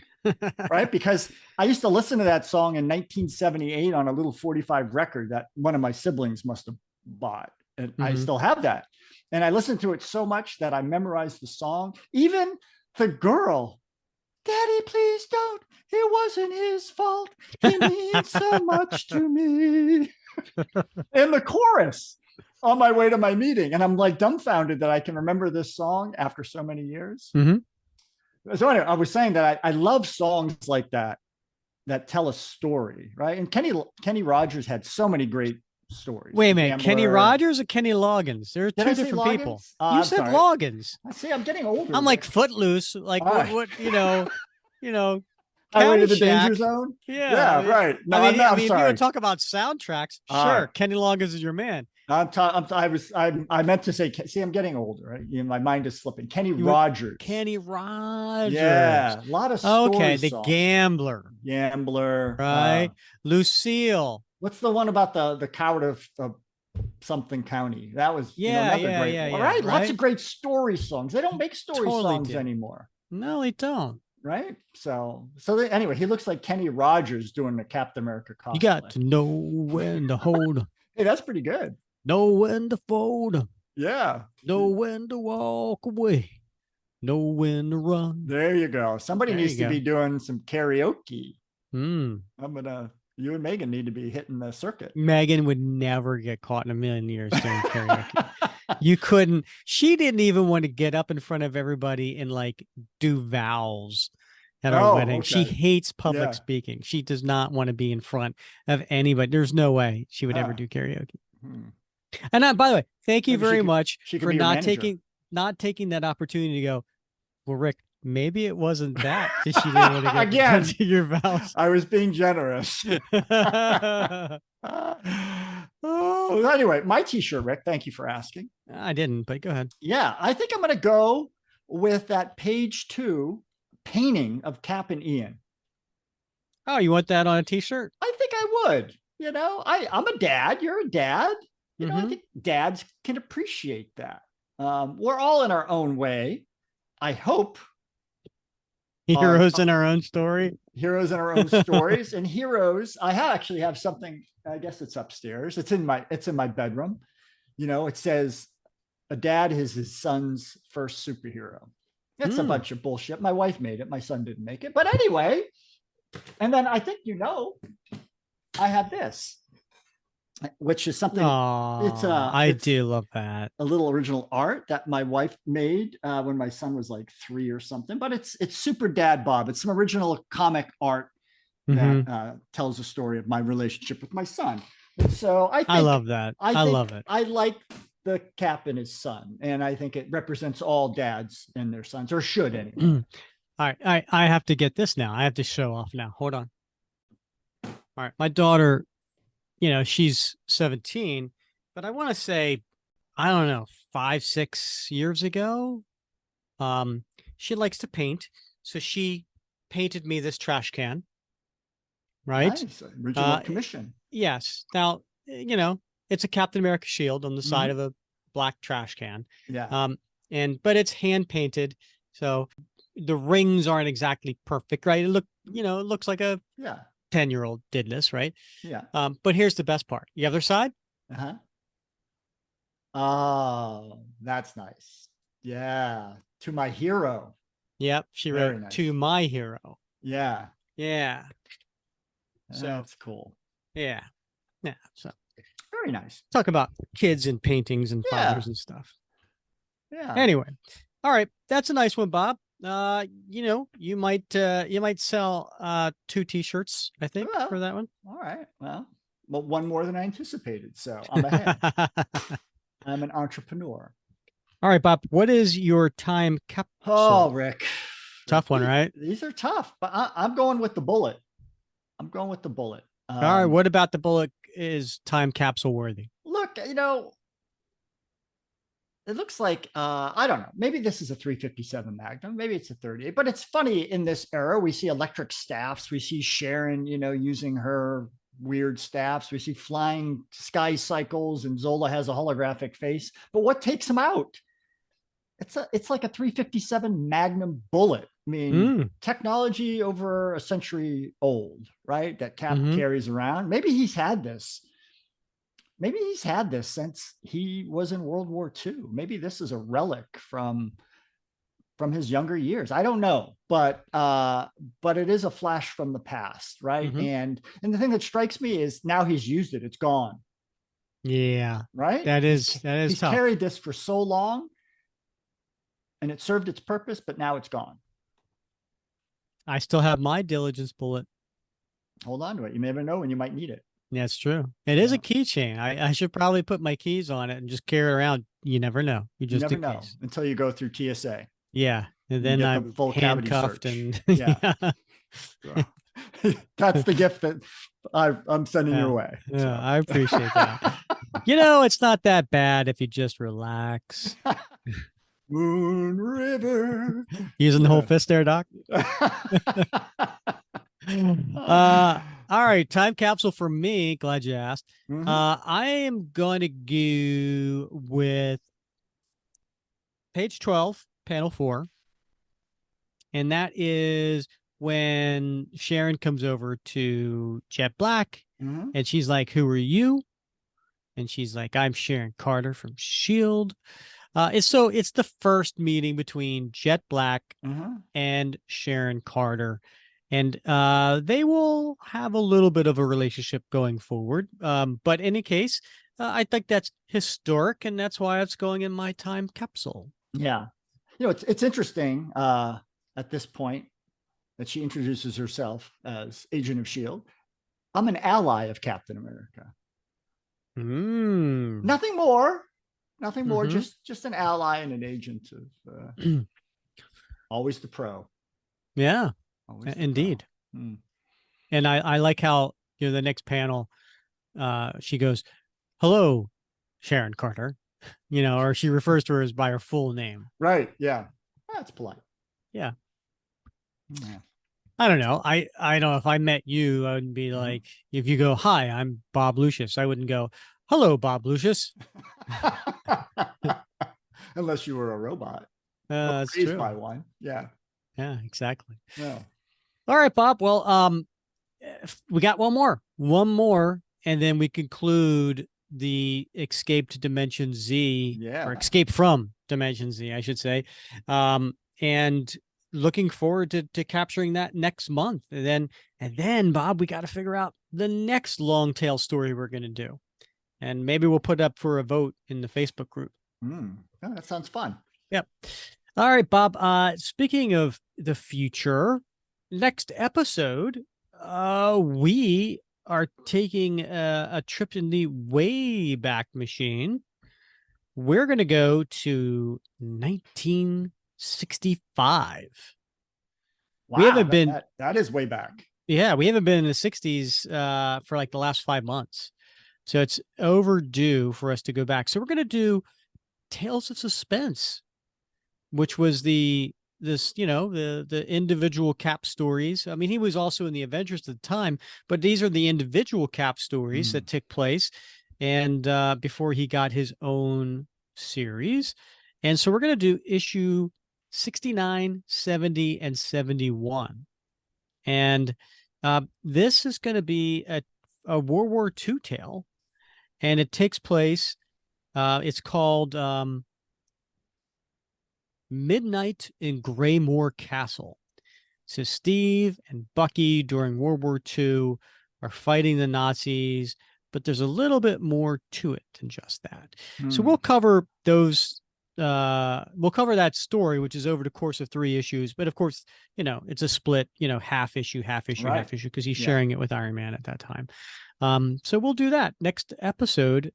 [SPEAKER 3] right? Because I used to listen to that song in 1978 on a little 45 record that one of my siblings must have bought. And I still have that. And I listened to it so much that I memorized the song. Even the girl, "Daddy, please don't. It wasn't his fault. He means so much to me." In the chorus. On my way to my meeting, and I'm like dumbfounded that I can remember this song after so many years. So anyway, I was saying that I love songs like that tell a story, right? And Kenny Rogers had so many great stories.
[SPEAKER 2] Wait a minute, Kenny Rogers or Kenny Loggins? There are two different people. You said Loggins.
[SPEAKER 3] I see. I'm getting older.
[SPEAKER 2] I'm like Footloose, like what
[SPEAKER 3] Highway to the Danger Zone.
[SPEAKER 2] Yeah,
[SPEAKER 3] right. No,
[SPEAKER 2] I'm
[SPEAKER 3] sorry.
[SPEAKER 2] If you want to talk about soundtracks, sure, Kenny Loggins is your man.
[SPEAKER 3] I meant to say, see, I'm getting older, right? My mind is slipping. Kenny Rogers.
[SPEAKER 2] Kenny Rogers.
[SPEAKER 3] Yeah. A lot of stories.
[SPEAKER 2] Okay. The Gambler. Right. Lucille.
[SPEAKER 3] What's the one about the coward of something county? That was another great one. All right. Lots of great story songs. They don't make story songs anymore.
[SPEAKER 2] No, they don't.
[SPEAKER 3] Right. So anyway, he looks like Kenny Rogers doing the Captain America cosplay.
[SPEAKER 2] You got to know when to hold.
[SPEAKER 3] Hey, that's pretty good.
[SPEAKER 2] Know when to fold.
[SPEAKER 3] Yeah.
[SPEAKER 2] Know when to walk away. Know when to run.
[SPEAKER 3] There you go. Somebody needs to be doing some karaoke. You and Megan need to be hitting the circuit.
[SPEAKER 2] Megan would never get caught in a million years doing karaoke. You couldn't. She didn't even want to get up in front of everybody and like do vows at our wedding. Okay. She hates public speaking. She does not want to be in front of anybody. There's no way she would ever do karaoke. And by the way, thank you very much for not taking that opportunity to go, well, Rick, maybe it wasn't that she didn't want to get to your vows.
[SPEAKER 3] I was being generous. Anyway, my T-shirt, Rick, thank you for asking.
[SPEAKER 2] I didn't, but go ahead.
[SPEAKER 3] Yeah, I think I'm going to go with that page 2 painting of Cap and Ian.
[SPEAKER 2] Oh, you want that on a T-shirt?
[SPEAKER 3] I think I would. I'm a dad. You're a dad. I think dads can appreciate that. We're all in our own way. I hope.
[SPEAKER 2] Heroes in our own story.
[SPEAKER 3] Heroes in our own stories and heroes. I actually have something. I guess it's upstairs. It's in my bedroom. It says a dad is his son's first superhero. That's a bunch of bullshit. My wife made it. My son didn't make it. But anyway, and then I think I have this. which is something.
[SPEAKER 2] I do love that.
[SPEAKER 3] A little original art that my wife made when my son was like 3 or something. But it's super dad bod. It's some original comic art that tells the story of my relationship with my son. And so I
[SPEAKER 2] love that. I love it.
[SPEAKER 3] I like the Cap and his son, and I think it represents all dads and their sons, or should anyway.
[SPEAKER 2] All right, I have to get this now. I have to show off now. Hold on. All right, my daughter, she's 17, but I want to say, I don't know, 5-6 years ago, she likes to paint, so she painted me this trash can. Right,
[SPEAKER 3] nice. Original commission.
[SPEAKER 2] Yes. Now, it's a Captain America shield on the side of a black trash can.
[SPEAKER 3] Yeah.
[SPEAKER 2] But it's hand painted, so the rings aren't exactly perfect, right? It looks like a 10-year-old did this, right?
[SPEAKER 3] Yeah.
[SPEAKER 2] But here's the best part. The other side.
[SPEAKER 3] Oh, that's nice. Yeah. To my hero.
[SPEAKER 2] Yep. She wrote nice. To my hero.
[SPEAKER 3] Yeah.
[SPEAKER 2] Yeah.
[SPEAKER 3] So that's cool.
[SPEAKER 2] Yeah. Yeah. So
[SPEAKER 3] very nice.
[SPEAKER 2] Talk about kids and paintings and fathers and stuff.
[SPEAKER 3] Yeah.
[SPEAKER 2] Anyway. All right. That's a nice one, Bob. You might sell 2 t-shirts, I think, for that one.
[SPEAKER 3] All right. Well, one more than I anticipated. So I'm ahead. I'm an entrepreneur.
[SPEAKER 2] All right, Bob. What is your time capsule?
[SPEAKER 3] Oh, Rick.
[SPEAKER 2] Tough one, right?
[SPEAKER 3] These are tough, but I'm going with the bullet.
[SPEAKER 2] All right. What about the bullet is time capsule worthy?
[SPEAKER 3] Look, it looks like, I don't know, maybe this is a 357 Magnum, maybe it's a 38, but it's funny in this era, we see electric staffs. We see Sharon, using her weird staffs. We see flying sky cycles, and Zola has a holographic face, but what takes him out? It's like a 357 Magnum bullet. I mean, technology over a century old, right? That Cap carries around. Maybe he's had this since he was in World War II. Maybe this is a relic from his younger years. I don't know, but it is a flash from the past, right? And the thing that strikes me is now he's used it. It's gone.
[SPEAKER 2] Yeah.
[SPEAKER 3] Right?
[SPEAKER 2] That is
[SPEAKER 3] he's
[SPEAKER 2] tough.
[SPEAKER 3] Carried this for so long, and it served its purpose, but now it's gone.
[SPEAKER 2] I still have my diligence bullet.
[SPEAKER 3] Hold on to it. You never know when you might need it.
[SPEAKER 2] Yeah, it's true. It is a keychain. I should probably put my keys on it and just carry it around. You never know. You never know
[SPEAKER 3] until you go through TSA.
[SPEAKER 2] Yeah, and then I'm
[SPEAKER 3] full
[SPEAKER 2] handcuffed and
[SPEAKER 3] That's the gift that I'm sending your way.
[SPEAKER 2] Yeah, so. I appreciate that. It's not that bad if you just relax.
[SPEAKER 3] Moon River.
[SPEAKER 2] Using the whole fist there, Doc. All right, time capsule for me. Glad you asked. I am going to go with page 12, panel 4. And that is when Sharon comes over to Jet Black and she's like, "Who are you?" And she's like, "I'm Sharon Carter from S.H.I.E.L.D." It's the first meeting between Jet Black and Sharon Carter. And they will have a little bit of a relationship going forward. But in any case, I think that's historic, and that's why it's going in my time capsule.
[SPEAKER 3] Yeah. It's interesting at this point that she introduces herself as Agent of S.H.I.E.L.D. I'm an ally of Captain America. Nothing more. Just an ally and an agent of always the pro.
[SPEAKER 2] Yeah. Indeed. And I like how the next panel she goes, "Hello, Sharon Carter," or she refers to her as by her full name.
[SPEAKER 3] Right. Yeah. That's polite.
[SPEAKER 2] Yeah. I don't know. I don't know if I met you, I wouldn't be like, if you go, "Hi, I'm Bob Lucius," I wouldn't go, "Hello, Bob Lucius."
[SPEAKER 3] Unless you were a robot.
[SPEAKER 2] That's true.
[SPEAKER 3] By one. Yeah.
[SPEAKER 2] Yeah, exactly.
[SPEAKER 3] Yeah.
[SPEAKER 2] All right, Bob. Well, we got one more, and then we conclude the Escape to Dimension Z, or Escape from Dimension Z, I should say. And looking forward to capturing that next month. And then, Bob, we got to figure out the next long tail story we're going to do. and maybe we'll put up for a vote in the Facebook group.
[SPEAKER 3] Yeah, that sounds fun.
[SPEAKER 2] Yep. All right, Bob. Speaking of the future, next episode, we are taking a trip in the Wayback Machine. We're going to go to 1965.
[SPEAKER 3] Wow,
[SPEAKER 2] we haven't been.
[SPEAKER 3] That is way back.
[SPEAKER 2] Yeah, we haven't been in the 60s for like the last 5 months. So it's overdue for us to go back. So we're going to do Tales of Suspense, which was the individual Cap stories. I mean, he was also in the Avengers at the time, but these are the individual Cap stories that took place and before he got his own series. And so we're going to do issue 69, 70, and 71. And this is going to be a World War II tale, and it takes place, it's called Midnight in Greymore Castle. So Steve and Bucky during World War II are fighting the Nazis, but there's a little bit more to it than just that. So we'll cover those. We'll cover that story, which is over the course of 3 issues. But of course, it's a split, half issue, because he's sharing it with Iron Man at that time. So we'll do that next episode,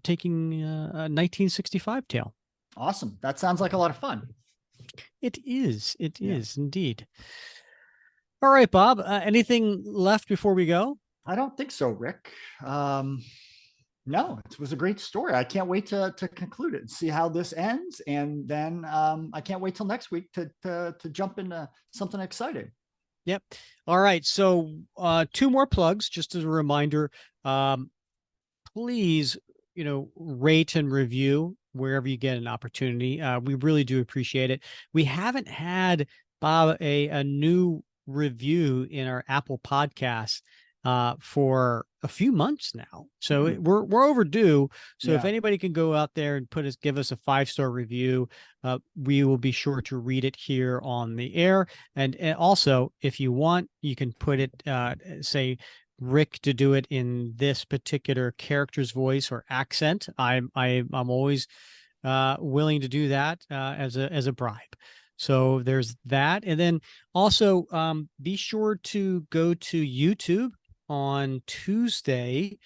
[SPEAKER 2] taking a 1965 tale.
[SPEAKER 3] Awesome. That sounds like a lot of fun.
[SPEAKER 2] It is. It is indeed. All right, Bob. Anything left before we go?
[SPEAKER 3] I don't think so, Rick. No, it was a great story. I can't wait to conclude it and see how this ends. And then I can't wait till next week to jump into something exciting.
[SPEAKER 2] Yep. All right. So 2 more plugs, just as a reminder. Please, rate and review wherever you get an opportunity. We really do appreciate it. We haven't had, Bob, a new review in our Apple Podcasts for a few months now. So we're overdue. So if anybody can go out there and give us a 5-star review, we will be sure to read it here on the air. And also, if you want, you can put it, say, Rick to do it in this particular character's voice or accent. I'm always willing to do that as a bribe. So there's that. And then also be sure to go to YouTube on Tuesday,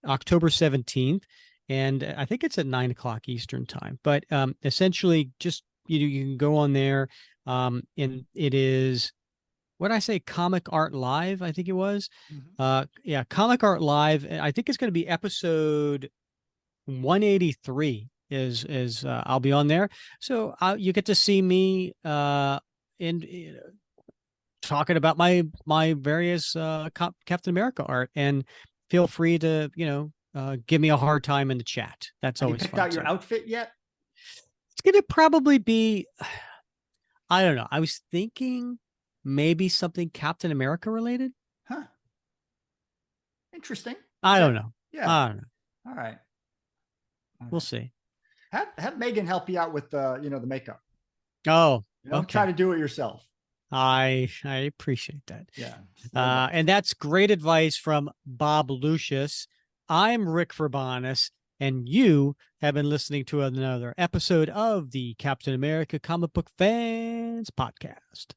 [SPEAKER 2] October 17th. And I think it's at 9:00 Eastern time. But essentially, just you can go on there. And it is, what did I say? Comic Art Live, I think it was. Comic Art Live. I think it's going to be episode 183 is I'll be on there. So you get to see me talking about my various Captain America art, and feel free to give me a hard time in the chat. That's always fun.
[SPEAKER 3] Have you picked out your outfit yet?
[SPEAKER 2] It's gonna probably be, I don't know. I was thinking maybe something Captain America related.
[SPEAKER 3] Huh. Interesting.
[SPEAKER 2] I don't know.
[SPEAKER 3] Yeah.
[SPEAKER 2] I don't know.
[SPEAKER 3] All right.
[SPEAKER 2] We'll see.
[SPEAKER 3] Have Megan help you out with the makeup.
[SPEAKER 2] Oh,
[SPEAKER 3] okay. Try to do it yourself.
[SPEAKER 2] I appreciate that.
[SPEAKER 3] Yeah.
[SPEAKER 2] And that's great advice from Bob Lucius. I'm Rick Verbanis, and you have been listening to another episode of the Captain America Comic Book Fans Podcast.